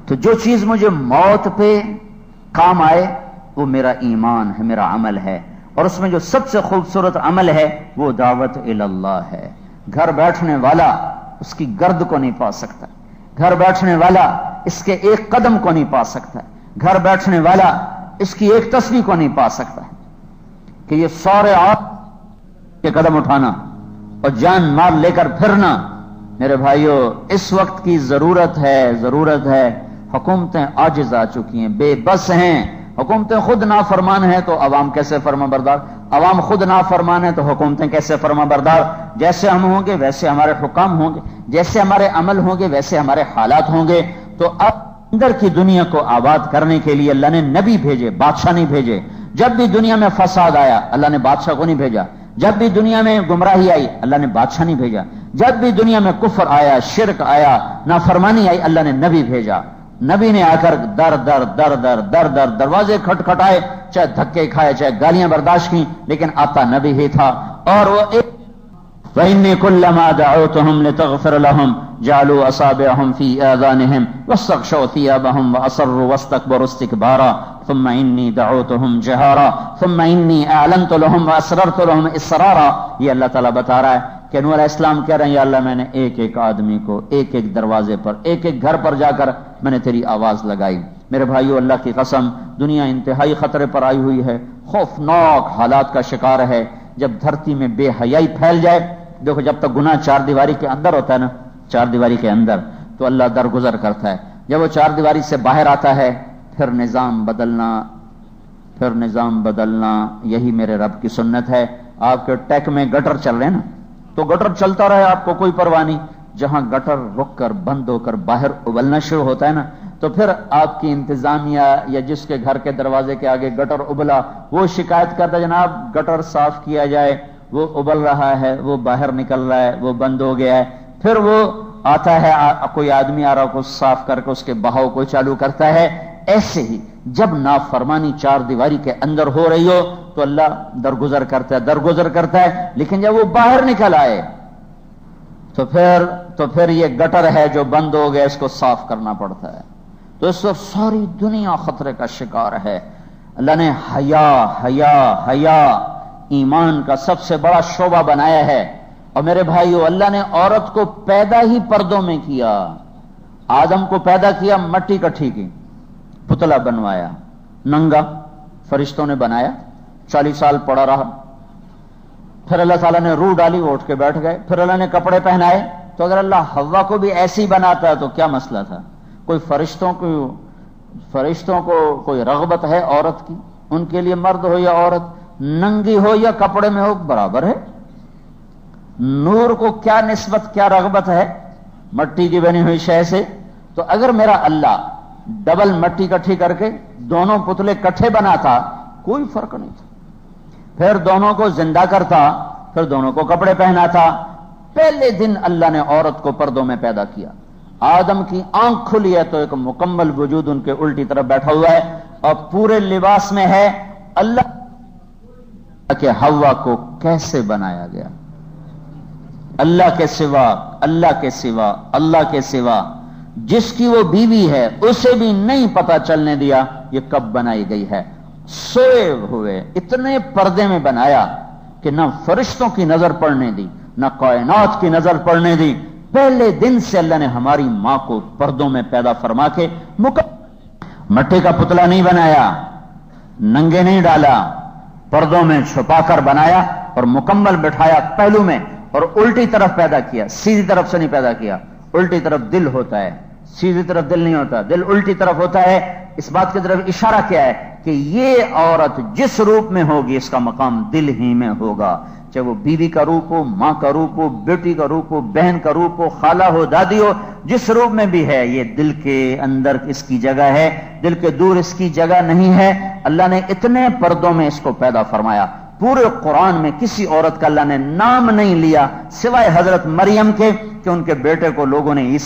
تو جو چیز مجھے موت پہ کام آئے وہ میرا ایمان ہے، میرا عمل ہے. اور اس میں جو سب سے خوبصورت عمل ہے وہ دعوت الی اللہ ہے. گھر بیٹھنے والا اس کی گرد کو نہیں پا سکتا، گھر بیٹھنے والا اس کے ایک قدم کو نہیں پا سکتا، گھر بیٹھنے والا اس کی ایک تسبیح کو نہیں پا سکتا. کہ یہ سارے آپ کے قدم اٹھانا اور جان مال لے کر پھرنا، میرے بھائیوں اس وقت کی ضرورت ہے، ضرورت ہے. حکومتیں عاجز آ چکی ہیں، بے بس ہیں. حکومتیں خود نافرمان ہیں تو عوام کیسے فرما بردار، عوام خود نافرمان ہیں تو حکومتیں کیسے فرما بردار. جیسے ہم ہوں گے ویسے ہمارے حکام ہوں گے، جیسے ہمارے عمل ہوں گے ویسے ہمارے حالات ہوں گے. تو اب اندر کی دنیا کو آباد کرنے کے لیے اللہ نے نبی بھیجے، بادشاہ نہیں بھیجے. جب بھی دنیا میں فساد آیا اللہ نے بادشاہ کو نہیں بھیجا. جب بھی دنیا میں گمراہی آئی اللہ نے بادشاہ نہیں بھیجا. جب بھی دنیا میں کفر آیا، شرک آیا، نافرمانی آئی، اللہ نے نبی بھیجا. نبی نے آ کر در در در در در در دروازے کھٹکھٹائے، چاہے دھکے کھائے، چاہے گالیاں برداشت کی، لیکن آتا نبی ہی تھا. اور وہ ایک وَإِنِّي كُلَّمَا دَعَوْتُهُمْ لِتَغْفِرَ لَهُمْ جَعَلُوا أَصَابِعَهُمْ فِي آذَانِهِمْ وَاسْتَغْشَوْا ثِيَابَهُمْ وَأَصَرُّوا وَاسْتَكْبَرُوا اسْتِكْبَارًا ثُمَّ إِنِّي دَعَوْتُهُمْ جِهَارًا ثُمَّ إِنِّي أَعْلَنْتُ لَهُمْ وَأَسْرَرْتُ لَهُمْ إِسْرَارًا. یہ اللہ تعالیٰ بتا رہا ہے کہ نوح علیہ السلام کہہ رہے ہیں یا اللہ میں نے ایک ایک آدمی کو ایک ایک دروازے پر، ایک ایک گھر پر جا کر میں نے تیری آواز لگائی. میرے بھائیو اللہ کی قسم، دنیا انتہائی خطرے پر آئی ہوئی ہے، خوفناک حالات کا شکار ہے. جب دھرتی میں بے حیائی پھیل جائے، دیکھو جب تک گناہ 4 دیواری کے اندر ہوتا ہے نا، 4 دیواری کے اندر، تو اللہ درگزر کرتا ہے. جب وہ 4 دیواری سے باہر آتا ہے پھر نظام بدلنا، پھر نظام بدلنا. یہی میرے رب کی سنت ہے. آپ کے ٹیک میں گٹر چل رہے ہیں نا، تو گٹر چلتا رہے، آپ کو کوئی پرواہ نہیں. جہاں گٹر رک کر بند ہو کر باہر ابلنا شروع ہوتا ہے نا، تو پھر آپ کی انتظامیہ یا جس کے گھر کے دروازے کے آگے گٹر ابلا وہ شکایت کرتا ہے جناب گٹر صاف کیا جائے، وہ ابل رہا ہے، وہ باہر نکل رہا ہے، وہ بند ہو گیا ہے. پھر وہ آتا ہے، کوئی آدمی آ رہا کو صاف کر کے اس کے بہاؤ کو چالو کرتا ہے. ایسے ہی جب نافرمانی 4 دیواری کے اندر ہو رہی ہو تو اللہ درگزر کرتا ہے، درگزر کرتا ہے. لیکن جب وہ باہر نکل آئے تو پھر یہ گٹر ہے جو بند ہو گیا، اس کو صاف کرنا پڑتا ہے. تو اس وقت ساری دنیا خطرے کا شکار ہے. اللہ نے حیا حیا حیا ایمان کا سب سے بڑا شعبہ بنایا ہے. اور میرے بھائیو اللہ نے عورت کو پیدا ہی پردوں میں کیا. آدم کو پیدا کیا مٹی کٹھی کی، پتلا بنوایا، ننگا فرشتوں نے بنایا، 40 سال پڑا رہا. پھر اللہ تعالیٰ نے روح ڈالی، وہ اٹھ کے بیٹھ گئے. پھر اللہ نے کپڑے پہنائے. تو اگر اللہ حوا کو بھی ایسی بناتا ہے تو کیا مسئلہ تھا؟ کوئی فرشتوں کو کوئی رغبت ہے عورت کی؟ ان کے لیے مرد ہو یا عورت، ننگی ہو یا کپڑے میں ہو، برابر ہے. نور کو کیا نسبت، کیا رغبت ہے مٹی کی بنی ہوئی شے سے؟ تو اگر میرا اللہ ڈبل مٹی کٹھی کر کے دونوں پتلے کٹھے بناتا کوئی فرق نہیں تھا. پھر دونوں کو زندہ کرتا، پھر دونوں کو کپڑے پہناتا. پہلے دن اللہ نے عورت کو پردوں میں پیدا کیا. آدم کی آنکھ کھلی ہے تو ایک مکمل وجود ان کے الٹی طرف بیٹھا ہوا ہے اور پورے لباس میں ہے. اللہ کہ حوا کو کیسے بنایا گیا، اللہ کے سوا، اللہ کے سوا، اللہ کے سوا جس کی وہ بیوی ہے اسے بھی نہیں پتا چلنے دیا یہ کب بنائی گئی ہے. سوئے ہوئے اتنے پردے میں بنایا کہ نہ فرشتوں کی نظر پڑنے دی، نہ کائنات کی نظر پڑنے دی. پہلے دن سے اللہ نے ہماری ماں کو پردوں میں پیدا فرما کے مٹی کا پتلا نہیں بنایا، ننگے نہیں ڈالا، پردوں میں چھپا کر بنایا اور مکمل بٹھایا پہلو میں، اور الٹی طرف پیدا کیا، سیدھی طرف سے نہیں پیدا کیا. الٹی طرف دل ہوتا ہے، سیدھی طرف دل نہیں ہوتا، دل الٹی طرف ہوتا ہے. اس بات کی طرف اشارہ کیا ہے کہ یہ عورت جس روپ میں ہوگی اس کا مقام دل ہی میں ہوگا، چاہے وہ بیوی کا روپ ہو، ماں کا روپ ہو، بیٹی کا روپ ہو، بہن کا روپ ہو، خالہ ہو، دادی ہو، جس روپ میں بھی ہے یہ دل کے اندر اس کی جگہ ہے، دل کے دور اس کی جگہ نہیں ہے. اللہ نے اتنے پردوں میں اس کو پیدا فرمایا. پورے قرآن میں کسی عورت کا اللہ نے نام نہیں لیا سوائے حضرت مریم کے کہ ان کے بیٹے کو لوگوں نے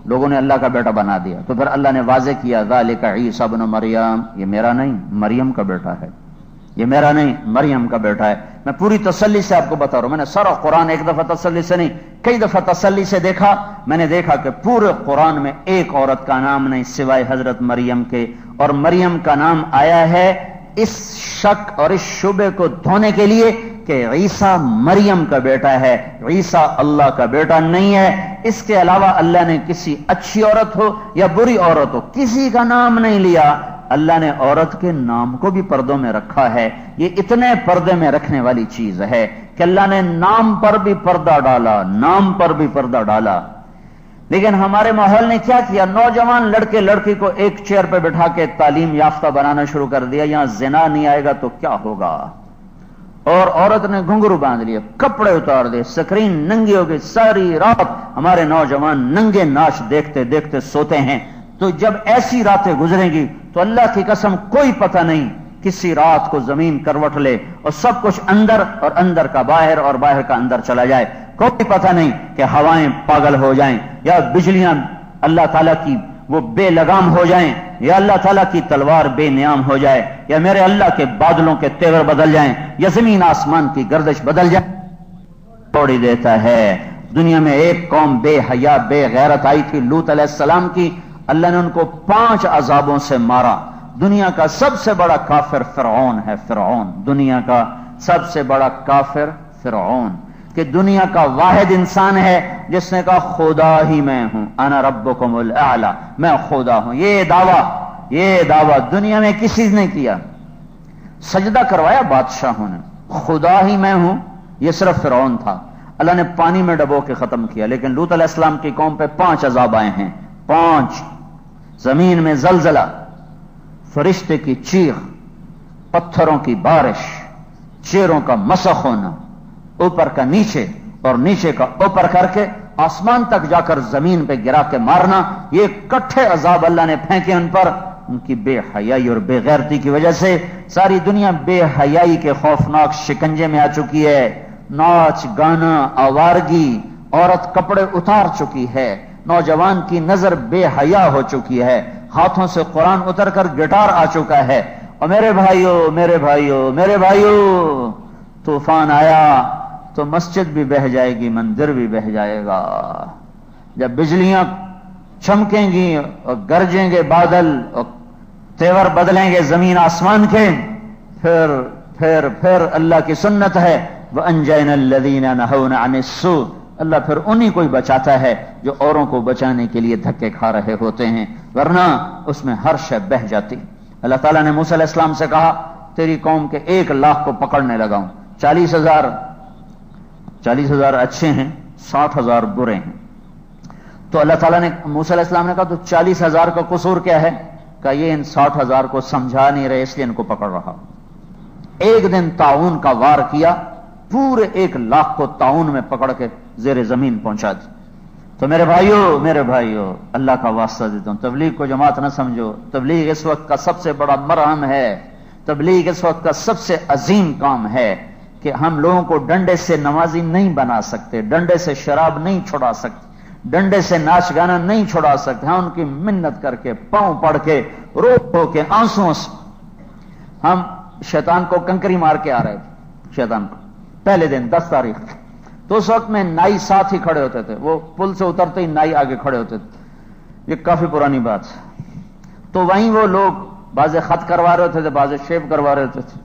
لوگوں نے اللہ کا بیٹا بنا دیا. تو پھر اللہ نے واضح کیا ذالک عیسی ابن مریم، یہ میرا نہیں، مریم کا بیٹا ہے، یہ میرا نہیں، مریم کا بیٹا ہے. میں پوری تسلی سے آپ کو بتا رہا ہوں، میں نے سارا قرآن ایک دفعہ تسلی سے نہیں کئی دفعہ تسلی سے دیکھا. میں نے دیکھا کہ پورے قرآن میں ایک عورت کا نام نہیں سوائے حضرت مریم کے، اور مریم کا نام آیا ہے اس شک اور اس شبے کو دھونے کے لیے کہ عیسیٰ مریم کا بیٹا ہے، عیسیٰ اللہ کا بیٹا نہیں ہے. اس کے علاوہ اللہ نے کسی اچھی عورت ہو یا بری عورت ہو کسی کا نام نہیں لیا. اللہ نے عورت کے نام کو بھی پردوں میں رکھا ہے. یہ اتنے پردے میں رکھنے والی چیز ہے کہ اللہ نے نام پر بھی پردہ ڈالا، نام پر بھی پردہ ڈالا. لیکن ہمارے ماحول نے کیا کیا، نوجوان لڑکے لڑکی کو ایک چیئر پہ بٹھا کے تعلیم یافتہ بنانا شروع کر دیا. یہاں زنا نہیں آئے گا تو کیا ہوگا، اور عورت نے گھنگرو باندھ لیا، کپڑے اتار دے، سکرین ننگی ہو گئی. ساری رات ہمارے نوجوان ننگے ناچ دیکھتے دیکھتے سوتے ہیں. تو جب ایسی راتیں گزریں گی تو اللہ کی قسم کوئی پتہ نہیں کسی رات کو زمین کروٹ لے اور سب کچھ اندر اور اندر کا باہر اور باہر کا اندر چلا جائے. کوئی پتہ نہیں کہ ہوائیں پاگل ہو جائیں یا بجلیاں اللہ تعالیٰ کی وہ بے لگام ہو جائیں یا اللہ تعالیٰ کی تلوار بے نیام ہو جائے یا میرے اللہ کے بادلوں کے تیور بدل جائیں یا زمین آسمان کی گردش بدل جائے. توڑی دیتا ہے. دنیا میں ایک قوم بے حیا بے غیرت آئی تھی لوط علیہ السلام کی. اللہ نے ان کو 5 عذابوں سے مارا. دنیا کا سب سے بڑا کافر فرعون ہے. فرعون دنیا کا سب سے بڑا کافر فرعون، کہ دنیا کا واحد انسان ہے جس نے کہا خدا ہی میں ہوں، انا ربکم الاعلی، میں خدا ہوں. یہ دعویٰ دنیا میں کسی نے کیا. سجدہ کروایا بادشاہوں نے، خدا ہی میں ہوں، یہ صرف فرعون تھا. اللہ نے پانی میں ڈبو کے ختم کیا. لیکن لوط علیہ السلام کی قوم پہ 5 عذاب آئے ہیں. 5 زمین میں زلزلہ، فرشتے کی چیخ، پتھروں کی بارش، چیروں کا مسخ ہونا، اوپر کا نیچے اور نیچے کا اوپر کر کے آسمان تک جا کر زمین پہ گرا کے مارنا. یہ کٹھے عذاب اللہ نے پھینکے ان پر. ان کی بے حیائی اور بے غیرتی کی وجہ سے ساری دنیا بے حیائی کے خوفناک شکنجے میں آ چکی ہے. ناچ گانا آوارگی، عورت کپڑے اتار چکی ہے، نوجوان کی نظر بے حیا ہو چکی ہے، ہاتھوں سے قرآن اتر کر گٹار آ چکا ہے. اور میرے بھائیو طوفان آیا تو مسجد بھی بہہ جائے گی، مندر بھی بہہ جائے گا. جب بجلیاں چمکیں گی اور گرجیں گے بادل اور تیور بدلیں گے زمین آسمان کے، پھر اللہ کی سنت ہے وَأَنْجَيْنَا الَّذِينَ نَهَوْنَ عَنِ السُّوءِ. اللہ پھر انہی کو بچاتا ہے جو اوروں کو بچانے کے لیے دھکے کھا رہے ہوتے ہیں، ورنہ اس میں ہر شے بہہ جاتی. اللہ تعالیٰ نے موسیٰ علیہ السلام سے کہا تیری قوم کے 1 لاکھ کو پکڑنے لگا ہوں، 40,000 اچھے ہیں، 60,000 برے ہیں. تو اللہ تعالیٰ نے موسیٰ علیہ السلام نے کہا تو 40,000 کا قصور کیا ہے؟ کہ یہ ان 60,000 کو سمجھا نہیں رہے اس لیے ان کو پکڑ رہا. ایک دن طاعون کا وار کیا، پورے 1 لاکھ کو طاعون میں پکڑ کے زیر زمین پہنچا دی. تو میرے بھائیو اللہ کا واسطہ دیتا ہوں، تبلیغ کو جماعت نہ سمجھو. تبلیغ اس وقت کا سب سے بڑا مرہم ہے، تبلیغ اس وقت کا سب سے عظیم کام ہے کہ ہم لوگوں کو ڈنڈے سے نمازی نہیں بنا سکتے، ڈنڈے سے شراب نہیں چھڑا سکتے، ڈنڈے سے ناچ گانا نہیں چھڑا سکتے. ہاں ان کی منت کر کے پاؤں پڑ کے رو ہو کے آنسوں سے. ہم شیطان کو کنکری مار کے آ رہے تھے، شیطان کو پہلے دن 10 تاریخ تو اس وقت میں نائی ساتھ ہی کھڑے ہوتے تھے، وہ پل سے اترتے ہی نائی آگے کھڑے ہوتے تھے. یہ کافی پرانی بات ہے. تو وہیں وہ لوگ بعض خط کروا رہے ہوتے تھے، بعض شیو کروا رہے ہوتے تھے.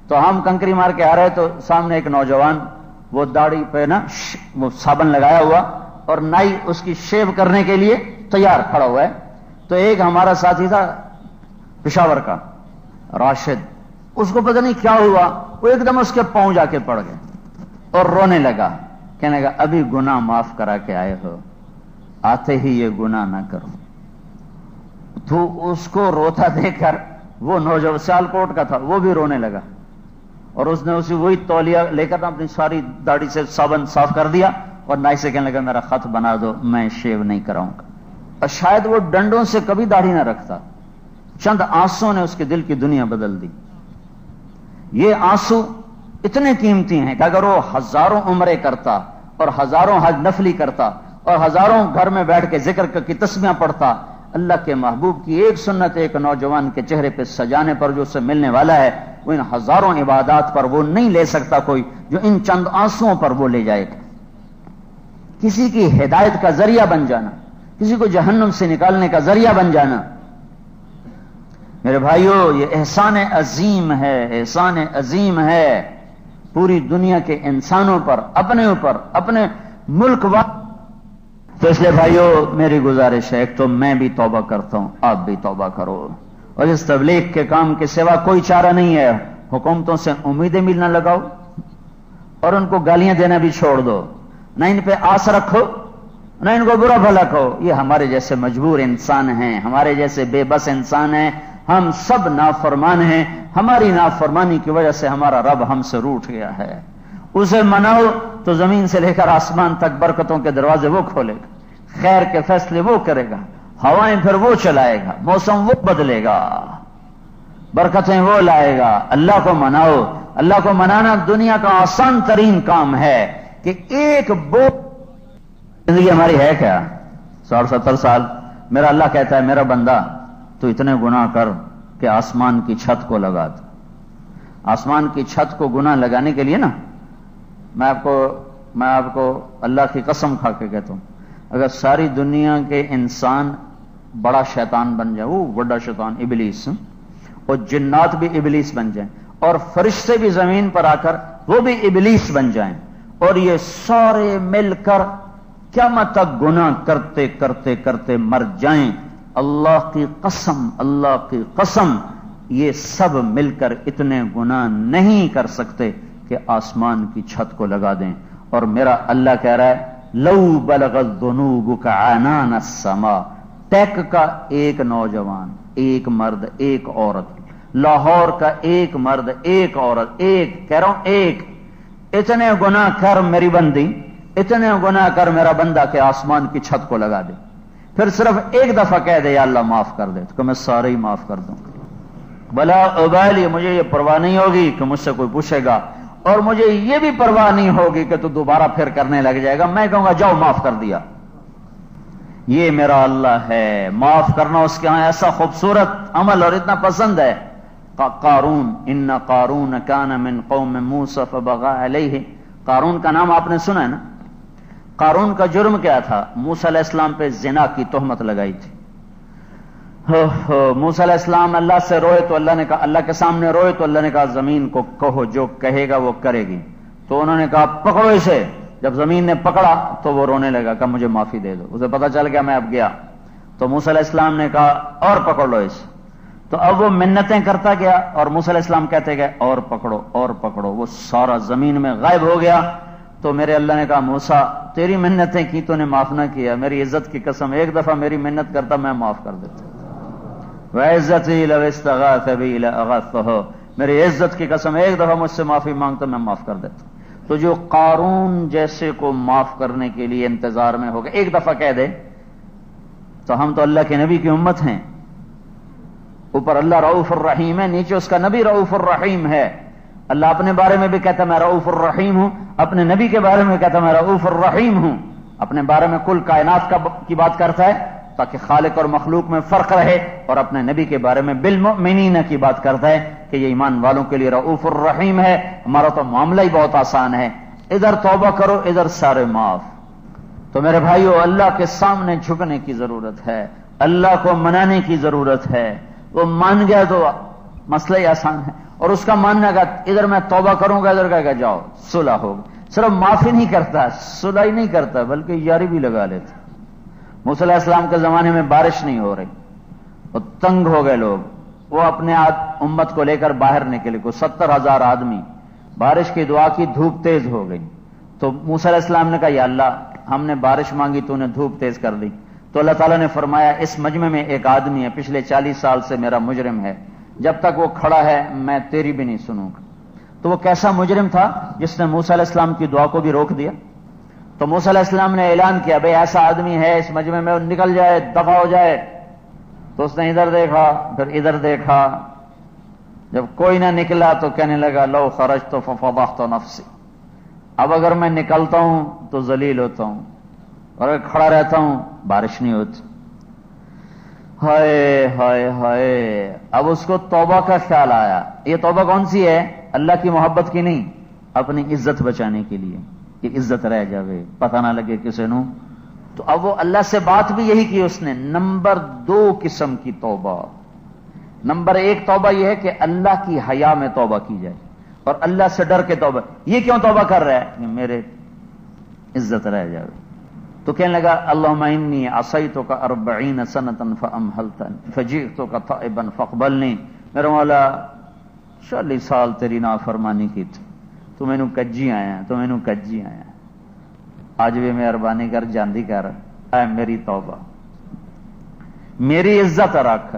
تو ہم کنکری مار کے آ رہے تو سامنے ایک نوجوان وہ داڑھی پہ نا وہ صابن لگایا ہوا اور نائی اس کی شیو کرنے کے لیے تیار کھڑا ہوا ہے. تو ایک ہمارا ساتھی تھا پشاور کا راشد، اس کو پتہ نہیں کیا ہوا، وہ ایک دم اس کے پاؤں جا کے پڑ گئے اور رونے لگا، کہنے لگا ابھی گناہ معاف کرا کے آئے ہو، آتے ہی یہ گناہ نہ کرو. تو اس کو روتا دیکھ کر وہ نوجوان سیال کوٹ کا تھا، وہ بھی رونے لگا اور اس نے اسی وہی تولیہ لے کر اپنی ساری داڑھی سے صابن صاف کر دیا اور نائی سے کہنے لگا میرا خط بنا دو، میں شیو نہیں کراؤں گا. اور شاید وہ ڈنڈوں سے کبھی داڑھی نہ رکھتا، چند آنسوں نے اس کے دل کی دنیا بدل دی. یہ آنسو اتنے قیمتی ہیں کہ اگر وہ ہزاروں عمرے کرتا اور ہزاروں حج نفلی کرتا اور ہزاروں گھر میں بیٹھ کے ذکر کی تسبیحاں پڑھتا، اللہ کے محبوب کی ایک سنت ایک نوجوان کے چہرے پہ سجانے پر جو اسے ملنے والا ہے، وہ ان ہزاروں عبادات پر وہ نہیں لے سکتا کوئی جو ان چند آنسوؤں پر وہ لے جائے گا. کسی کی ہدایت کا ذریعہ بن جانا، کسی کو جہنم سے نکالنے کا ذریعہ بن جانا. میرے بھائیو، یہ احسان عظیم ہے، احسان عظیم ہے پوری دنیا کے انسانوں پر، اپنے اوپر، اپنے ملک و. تو اس لیے بھائیو میری گزارش ہے، ایک تو میں بھی توبہ کرتا ہوں، آپ بھی توبہ کرو، اور اس تبلیغ کے کام کے سوا کوئی چارہ نہیں ہے. حکومتوں سے امیدیں بھی نہ لگاؤ اور ان کو گالیاں دینا بھی چھوڑ دو، نہ ان پہ آس رکھو، نہ ان کو برا بھلا کہو. یہ ہمارے جیسے مجبور انسان ہیں، ہمارے جیسے بے بس انسان ہیں، ہم سب نافرمان ہیں. ہماری نافرمانی کی وجہ سے ہمارا رب ہم سے روٹھ گیا ہے. اسے مناؤ تو زمین سے لے کر آسمان تک برکتوں کے دروازے وہ کھولے گا، خیر کے فیصلے وہ کرے گا، ہوائیں پھر وہ چلائے گا، موسم وہ بدلے گا، برکتیں وہ لائے گا. اللہ کو مناؤ. اللہ کو منانا دنیا کا آسان ترین کام ہے کہ ایک زندگی ہماری ہے کیا 60-70 سال. میرا اللہ کہتا ہے میرا بندہ تو اتنے گناہ کر کہ آسمان کی چھت کو لگا دے. آسمان کی چھت کو گناہ لگانے کے لیے نا، میں آپ کو اللہ کی قسم کھا کے کہتا ہوں، اگر ساری دنیا کے انسان بڑا شیطان بن جائے، وہ بڑا شیطان ابلیس، اور جنات بھی ابلیس بن جائیں اور فرشتے بھی زمین پر آ کر وہ بھی ابلیس بن جائیں، اور یہ سارے مل کر قیامت تک گناہ کرتے کرتے کرتے مر جائیں، اللہ کی قسم، اللہ کی قسم، یہ سب مل کر اتنے گناہ نہیں کر سکتے کہ آسمان کی چھت کو لگا دیں. اور میرا اللہ کہہ رہا ہے لو بلغت ذنوبک عنان السماء. ٹیک کا ایک نوجوان، ایک مرد، ایک عورت، لاہور کا ایک مرد، ایک عورت، ایک کہہ رہا ہوں ایک، اتنے گناہ کر میری بندی، اتنے گناہ کر میرا بندہ کہ آسمان کی چھت کو لگا دے. پھر صرف ایک دفعہ کہہ دے یا اللہ معاف کر دے تو میں سارے ہی معاف کر دوں. بلا ابالی، مجھے یہ پرواہ نہیں ہوگی کہ مجھ سے کوئی پوچھے گا، اور مجھے یہ بھی پرواہ نہیں ہوگی کہ تو دوبارہ پھر کرنے لگ جائے گا. میں کہوں گا جاؤ معاف کر دیا. یہ میرا اللہ ہے. معاف کرنا اس کے ہاں ایسا خوبصورت عمل اور اتنا پسند ہے. قارون، ان قارون کان من قوم موسیٰ فبغى علیہ. قارون کا نام آپ نے سنا ہے نا. قارون کا جرم کیا تھا؟ موسیٰ علیہ السلام پہ زنا کی تہمت لگائی تھی. موسیٰ علیہ السلام اللہ سے روئے تو اللہ نے کہا، اللہ کے سامنے روئے تو اللہ نے کہا زمین کو کہو جو کہے گا وہ کرے گی. تو انہوں نے کہا پکڑو اسے. جب زمین نے پکڑا تو وہ رونے لگا کہ مجھے معافی دے دو. اسے پتا چل گیا میں اب گیا. تو موسیٰ علیہ السلام نے کہا اور پکڑ لو اسے. تو اب وہ منتیں کرتا گیا اور موسیٰ علیہ السلام کہتے گئے اور پکڑو اور پکڑو. وہ سارا زمین میں غائب ہو گیا. تو میرے اللہ نے کہا موسیٰ تیری منتیں کی تو نے معاف نہ کیا، میری عزت کی قسم ایک دفعہ میری منت کرتا میں معاف کر دیتا. وعزتی لو استغاث بی لاغاثہ. میری عزت کی قسم ایک دفعہ مجھ سے معافی مانگتا میں معاف کر دیتا. تو جو قارون جیسے کو معاف کرنے کے لیے انتظار میں ہو گئے، ایک دفعہ کہہ دے تو ہم تو اللہ کے نبی کی امت ہیں. اوپر اللہ رؤوف الرحیم ہے، نیچے اس کا نبی رؤوف الرحیم ہے. اللہ اپنے بارے میں بھی کہتا میں رؤوف الرحیم ہوں، اپنے نبی کے بارے میں کہتا میں رؤوف الرحیم ہوں. اپنے بارے میں کل کائنات کی بات کرتا ہے تاکہ خالق اور مخلوق میں فرق رہے، اور اپنے نبی کے بارے میں بالمؤمنین کی بات کرتا ہے کہ یہ ایمان والوں کے لیے رؤوف الرحیم ہے. ہمارا تو معاملہ ہی بہت آسان ہے. ادھر توبہ کرو ادھر سارے معاف. تو میرے بھائیو اللہ کے سامنے جھکنے کی ضرورت ہے, اللہ کو منانے کی ضرورت ہے. وہ مان گیا تو مسئلہ ہی آسان ہے. اور اس کا ماننا کا ادھر میں توبہ کروں گا, ادھر کہا جاؤ صلح ہوگا. صرف معافی نہیں کرتا, صلح ہی نہیں کرتا, بلکہ یاری بھی لگا لیتا. موسیٰ علیہ السلام کے زمانے میں بارش نہیں ہو رہی, وہ تنگ ہو گئے لوگ, وہ اپنے امت کو لے کر باہر نکلے, کو 70,000 آدمی, بارش کی دعا کی, دھوپ تیز ہو گئی. تو موسیٰ علیہ السلام نے کہا یا اللہ ہم نے بارش مانگی تو نے دھوپ تیز کر دی. تو اللہ تعالیٰ نے فرمایا اس مجمع میں ایک آدمی ہے پچھلے 40 سال سے میرا مجرم ہے, جب تک وہ کھڑا ہے میں تیری بھی نہیں سنوں گا. تو وہ کیسا مجرم تھا جس نے موسیٰ علیہ السلام کی دعا کو بھی روک دیا. تو موسیٰ علیہ السلام نے اعلان کیا بھئی ایسا آدمی ہے اس مجمع میں, وہ نکل جائے, دفع ہو جائے. تو اس نے ادھر دیکھا پھر ادھر دیکھا, جب کوئی نہ نکلا تو کہنے لگا لو خرجت ففضحت نفسی, اب اگر میں نکلتا ہوں تو ذلیل ہوتا ہوں, اور اگر کھڑا رہتا ہوں بارش نہیں ہوتی. ہائے ہائے ہائے, اب اس کو توبہ کا خیال آیا. یہ توبہ کون سی ہے؟ اللہ کی محبت کی نہیں, اپنی عزت بچانے کے لیے کہ عزت رہ جاوے, پتہ نہ لگے کسی نو. تو اب وہ اللہ سے بات بھی یہی کی اس نے. نمبر 2 قسم کی توبہ. نمبر 1 توبہ یہ ہے کہ اللہ کی حیا میں توبہ کی جائے اور اللہ سے ڈر کے توبہ. یہ کیوں توبہ کر رہا ہے کہ میرے عزت رہ جائے. تو کہنے لگا اللہم انی عصیتک 40 سنۃ فامہلتنی فجئتک تائبا فاقبلنی. میرے مولا 40 سال تیری نافرمانی کی تھی, تو مینوں کجی آیا, آج بھی مہربانی کر جاندی کر, اے میری توبہ, میری عزت رکھ.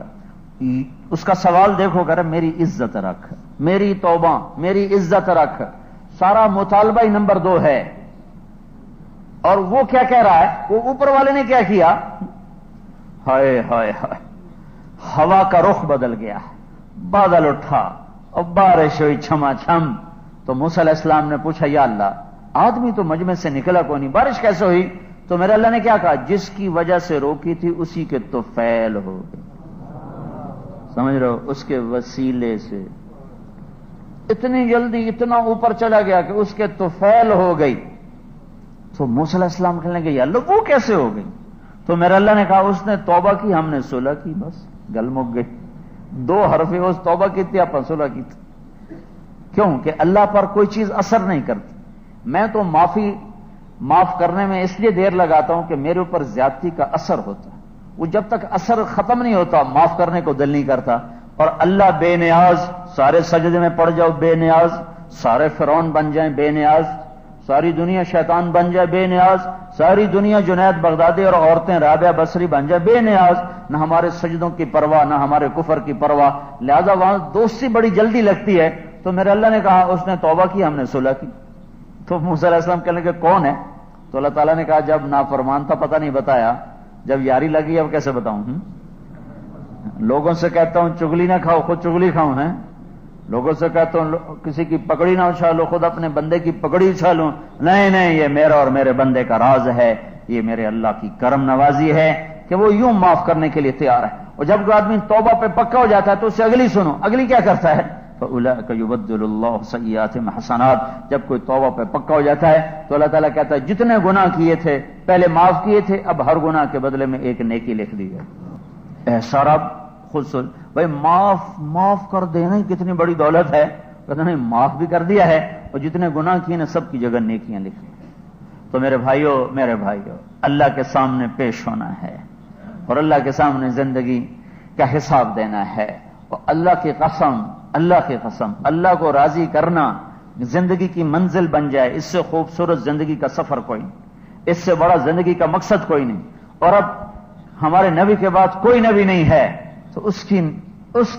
اس کا سوال دیکھو کر, میری عزت رکھ, میری توبہ, میری عزت رکھ. سارا مطالبہ ہی نمبر 2 ہے. اور وہ کیا کہہ رہا ہے, وہ اوپر والے نے کیا کیا, ہائے ہائے ہائے, ہوا کا رخ بدل گیا, بادل اٹھا اور بارش ہوئی چھما چھم. تو موسیٰ علیہ السلام نے پوچھا یا اللہ آدمی تو مجمع سے نکلا کو نہیں, بارش کیسے ہوئی؟ تو میرے اللہ نے کیا کہا, جس کی وجہ سے روکی تھی اسی کے تو فعل ہو گئے. سمجھ رہے ہو, اس کے وسیلے سے اتنی جلدی اتنا اوپر چلا گیا کہ اس کے تو فعل ہو گئی. تو موسیٰ علیہ السلام کہنے لگے یا اللہ وہ کیسے ہو گئی؟ تو میرے اللہ نے کہا اس نے توبہ کی, ہم نے صلح کی, بس گل مک گئی. 2 حرف اس توبہ کی تھی, آپ صلح کی تھی. کیوں کہ اللہ پر کوئی چیز اثر نہیں کرتی. میں تو معاف کرنے میں اس لیے دیر لگاتا ہوں کہ میرے اوپر زیادتی کا اثر ہوتا ہے. وہ جب تک اثر ختم نہیں ہوتا معاف کرنے کو دل نہیں کرتا. اور اللہ بے نیاز, سارے سجدے میں پڑ جاؤ بے نیاز, سارے فرعون بن جائیں بے نیاز, ساری دنیا شیطان بن جائے بے نیاز, ساری دنیا جنید بغدادی اور عورتیں رابعہ بصری بن جائے بے نیاز, نہ ہمارے سجدوں کی پرواہ نہ ہمارے کفر کی پرواہ. لہذا وہاں دوستی بڑی جلدی لگتی ہے. تو میرے اللہ نے کہا اس نے توبہ کی, ہم نے صلح کی. تو موسیٰ علیہ السلام کہنے لگے کون ہے؟ تو اللہ تعالیٰ نے کہا جب نافرمان تھا پتہ نہیں بتایا, جب یاری لگی اب کیسے بتاؤں. لوگوں سے کہتا ہوں چگلی نہ کھاؤ, خود چگلی کھاؤں. لوگوں سے کہتا ہوں کسی کی پکڑی نہ اچھالو, خود اپنے بندے کی پکڑی اچھالوں. نہیں, یہ میرا اور میرے بندے کا راز ہے, یہ میرے اللہ کی کرم نوازی ہے کہ وہ یوں معاف کرنے کے لیے تیار ہے. اور جب کوئی آدمی توبہ پہ پکا ہو جاتا ہے تو اس سے اگلی سنو, اگلی کیا کرتا ہے, فَأُولَٰئِكَ يُبَدِّلُ اللَّهُ سَيِّئَاتِهِمْ حَسَنَاتٍ. جب کوئی توبہ پہ پکا ہو جاتا ہے تو اللہ تعالیٰ کہتا ہے جتنے گناہ کیے تھے پہلے معاف کیے تھے, اب ہر گناہ کے بدلے میں ایک نیکی لکھ دی گئی. ایسا رب خود سن بھائی, معاف کر دینا ہی کتنی بڑی دولت ہے. کہتا نہیں معاف بھی کر دیا ہے اور جتنے گناہ کیے نا سب کی جگہ نیکیاں لکھ دی. تو میرے بھائیو اللہ کے سامنے پیش ہونا ہے اور اللہ کے سامنے زندگی کا حساب دینا ہے. اور اللہ کی قسم اللہ کو راضی کرنا زندگی کی منزل بن جائے, اس سے خوبصورت زندگی کا سفر کوئی نہیں, اس سے بڑا زندگی کا مقصد کوئی نہیں. اور اب ہمارے نبی کے بعد کوئی نبی نہیں ہے تو اس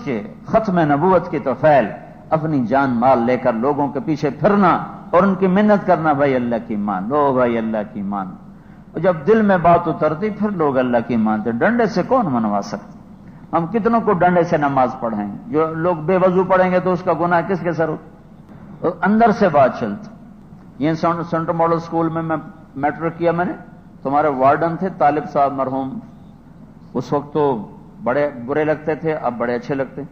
کے ختم نبوت کی تو فعل اپنی جان مال لے کر لوگوں کے پیچھے پھرنا اور ان کی منت کرنا, بھائی اللہ کی مان لو, بھائی اللہ کی مان. اور جب دل میں بات اترتی پھر لوگ اللہ کی مانتے. ڈنڈے سے کون منوا سکتے؟ ہم کتنوں کو ڈنڈے سے نماز پڑھیں, جو لوگ بے وضو پڑھیں گے تو اس کا گناہ کس کے سر ہو؟ اندر سے بات چلتی. یہ سینٹر ماڈل اسکول میں میٹرک کیا میں نے, تمہارے وارڈن تھے طالب صاحب مرحوم, اس وقت تو بڑے برے لگتے تھے, اب بڑے اچھے لگتے.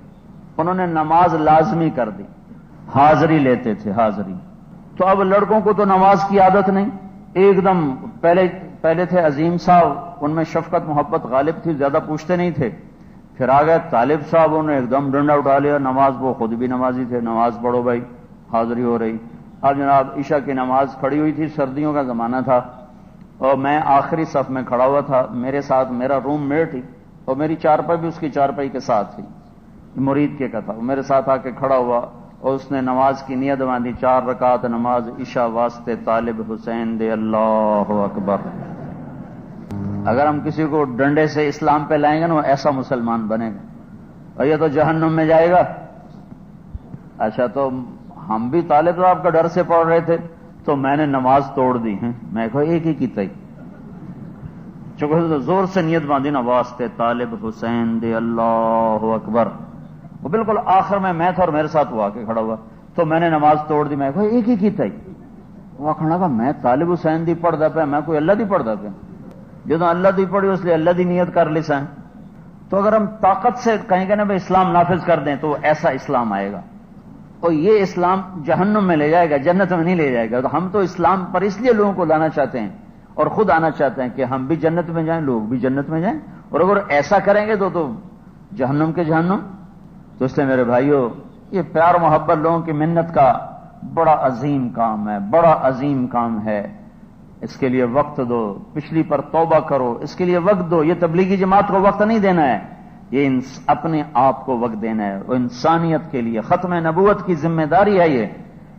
انہوں نے نماز لازمی کر دی, حاضری لیتے تھے, حاضری تو اب لڑکوں کو تو نماز کی عادت نہیں، ایک دم پہلے تھے عظیم صاحب، ان میں شفقت محبت غالب تھی، زیادہ پوچھتے نہیں تھے. پھر آ گئے طالب صاحب، انہوں نے ایک دم ڈنڈا اٹھا لیا نماز، وہ خود بھی نمازی تھے، نماز پڑھو بھائی، حاضری ہو رہی. اب جناب عشاء کی نماز کھڑی ہوئی تھی، سردیوں کا زمانہ تھا، اور میں آخری صف میں کھڑا ہوا تھا. میرے ساتھ میرا روم میٹ ہی، اور میری چارپائی بھی اس کی چارپائی کے ساتھ تھی، مرید کے کا تھا. میرے ساتھ آ کے کھڑا ہوا اور اس نے نماز کی نیت باندھی، 4 رکعت نماز عشاء واسطے طالب حسین دے، اللہ اکبر. اگر ہم کسی کو ڈنڈے سے اسلام پہ لائیں گے نا، وہ ایسا مسلمان بنے گا، اور یہ تو جہنم میں جائے گا. اچھا، تو ہم بھی طالب صاحب کا ڈر سے پڑھ رہے تھے، تو میں نے نماز توڑ دی ہے. میں کہا ایک ہی کی تئی، چونکہ زور سے نیت باندھی نا، واسطے طالب حسین دے، اللہ اکبر. وہ بالکل آخر میں تھا اور میرے ساتھ وہ آ کے کھڑا ہوا، تو میں نے نماز توڑ دی. میں کہا ایک ہی کی تئی. وہ کھڑا گا، میں طالب حسین دی پڑھتا پہ، میں کوئی اللہ دی پڑھتا پہ، جدو اللہ دی پڑھی اس لیے اللہ دی نیت کر لی سائیں. تو اگر ہم طاقت سے کہیں گے نا بھائی اسلام نافذ کر دیں، تو ایسا اسلام آئے گا، اور یہ اسلام جہنم میں لے جائے گا، جنت میں نہیں لے جائے گا. تو ہم تو اسلام پر اس لیے لوگوں کو لانا چاہتے ہیں اور خود آنا چاہتے ہیں کہ ہم بھی جنت میں جائیں، لوگ بھی جنت میں جائیں. اور اگر ایسا کریں گے تو جہنم کے جہنم. تو اس لیے میرے بھائیوں، یہ پیار محبت لوگوں کی منت کا بڑا عظیم کام ہے، بڑا عظیم کام ہے. اس کے لیے وقت دو، پچھلی پر توبہ کرو، اس کے لیے وقت دو. یہ تبلیغی جماعت کو وقت نہیں دینا ہے، یہ اپنے آپ کو وقت دینا ہے. اور انسانیت کے لیے ختم نبوت کی ذمہ داری ہے یہ،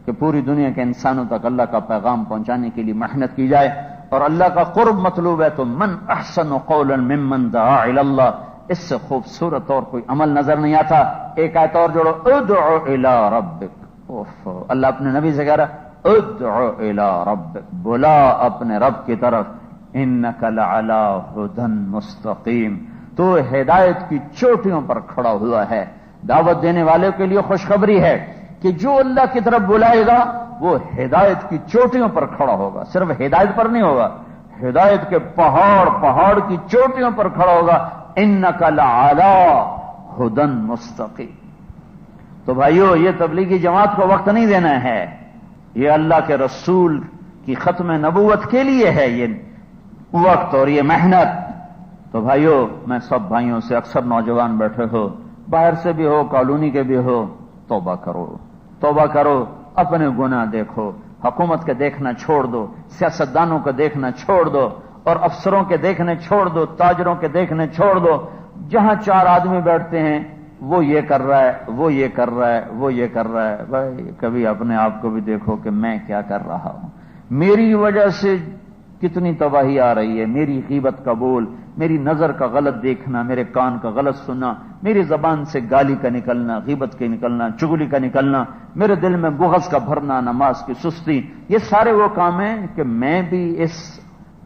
کہ پوری دنیا کے انسانوں تک اللہ کا پیغام پہنچانے کے لیے محنت کی جائے. اور اللہ کا قرب مطلوب ہے. تو من احسن قولا ممن دعا الی اللہ، اس سے خوبصورت اور کوئی عمل نظر نہیں آتا. ایک آیت اور جوڑو، ادعو الی ربک. اللہ اپنے نبی سے کہہ رہا، ادعو الی ربک، بلا اپنے رب کی طرف. انک لعلی ھدی مستقیم، تو ہدایت کی چوٹیوں پر کھڑا ہوا ہے. دعوت دینے والے کے لیے خوشخبری ہے کہ جو اللہ کی طرف بلائے گا وہ ہدایت کی چوٹیوں پر کھڑا ہوگا. صرف ہدایت پر نہیں ہوگا، ہدایت کے پہاڑ کی چوٹیوں پر کھڑا ہوگا. انک لعلی ھدی مستقیم. تو بھائیو، یہ تبلیغی جماعت کو وقت نہیں دینا ہے، یہ اللہ کے رسول کی ختم نبوت کے لیے ہے یہ وقت اور یہ محنت. تو بھائیو، میں سب بھائیوں سے، اکثر نوجوان بیٹھے ہو، باہر سے بھی ہو، کالونی کے بھی ہو، توبہ کرو، توبہ کرو. اپنے گناہ دیکھو، حکومت کے دیکھنا چھوڑ دو، سیاستدانوں کو دیکھنا چھوڑ دو، اور افسروں کے دیکھنے چھوڑ دو، تاجروں کے دیکھنے چھوڑ دو. جہاں 4 آدمی بیٹھتے ہیں، وہ یہ کر رہا ہے، وہ یہ کر رہا ہے، وہ یہ کر رہا ہے. بھائی کبھی اپنے آپ کو بھی دیکھو کہ میں کیا کر رہا ہوں، میری وجہ سے کتنی تباہی آ رہی ہے. میری غیبت کا بول، میری نظر کا غلط دیکھنا، میرے کان کا غلط سننا، میری زبان سے گالی کا نکلنا، غیبت کے نکلنا، چغلی کا نکلنا، میرے دل میں بغض کا بھرنا، نماز کی سستی. یہ سارے وہ کام ہیں کہ میں بھی اس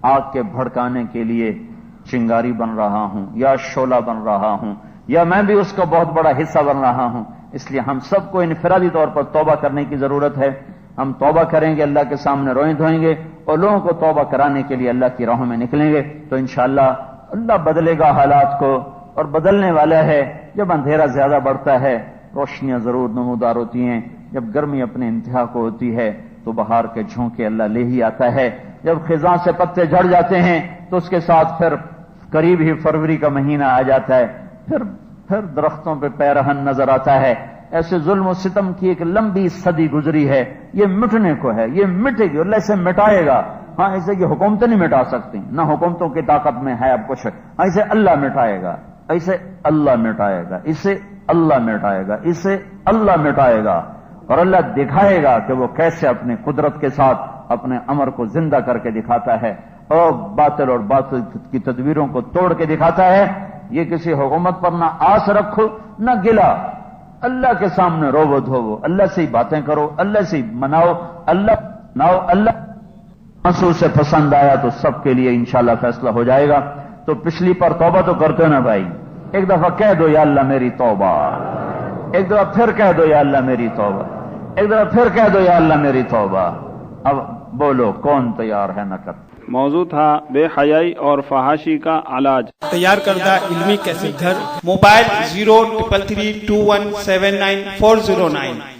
آگ کے بھڑکانے کے لیے چنگاری بن رہا ہوں، یا شعلہ بن رہا ہوں، یا میں بھی اس کا بہت بڑا حصہ بن رہا ہوں. اس لیے ہم سب کو انفرادی طور پر توبہ کرنے کی ضرورت ہے. ہم توبہ کریں گے، اللہ کے سامنے روئیں دھوئیں گے، اور لوگوں کو توبہ کرانے کے لیے اللہ کی راہوں میں نکلیں گے. تو انشاءاللہ اللہ بدلے گا حالات کو، اور بدلنے والا ہے. جب اندھیرا زیادہ بڑھتا ہے، روشنیاں ضرور نمودار ہوتی ہیں. جب گرمی اپنے انتہا کو ہوتی ہے، تو بہار کے جھونکے اللہ لے ہی آتا ہے. جب خزاں سے پتے جھڑ جاتے ہیں، تو اس کے ساتھ پھر قریب ہی فروری کا مہینہ آ جاتا ہے. پھر درختوں پہ پیرہن نظر آتا ہے. ایسے ظلم و ستم کی ایک لمبی صدی گزری ہے، یہ مٹنے کو ہے، یہ مٹے گی، اللہ اسے مٹائے گا. ہاں، اسے کہ حکومتیں نہیں مٹا سکتی، نہ حکومتوں کی طاقت میں ہے اب کچھ. ہاں، اسے اللہ مٹائے گا، اسے اللہ مٹائے گا، اسے اللہ مٹائے گا، اسے اللہ مٹائے گا. اور اللہ دکھائے گا کہ وہ کیسے اپنے قدرت کے ساتھ اپنے امر کو زندہ کر کے دکھاتا ہے، اور باطل کی تدبیروں کو توڑ کے دکھاتا ہے. یہ کسی حکومت پر نہ آس رکھو نہ گلا، اللہ کے سامنے رو دھوو، اللہ سے ہی باتیں کرو، اللہ سے ہی مناؤ، اللہ محسوس سے پسند آیا تو سب کے لیے انشاءاللہ فیصلہ ہو جائے گا. تو پچھلی پر توبہ تو کرتے نا بھائی، ایک دفعہ کہہ دو یا اللہ میری توبہ، ایک دفعہ پھر کہہ دو یا اللہ میری توبہ، ایک دفعہ پھر کہہ دو یا اللہ میری توبہ. اب بولو کون تیار ہے نہ کر. موضوع تھا بے حیائی اور فحاشی کا علاج. تیار کردہ علمی کیسٹ گھر، موبائل 03332179409.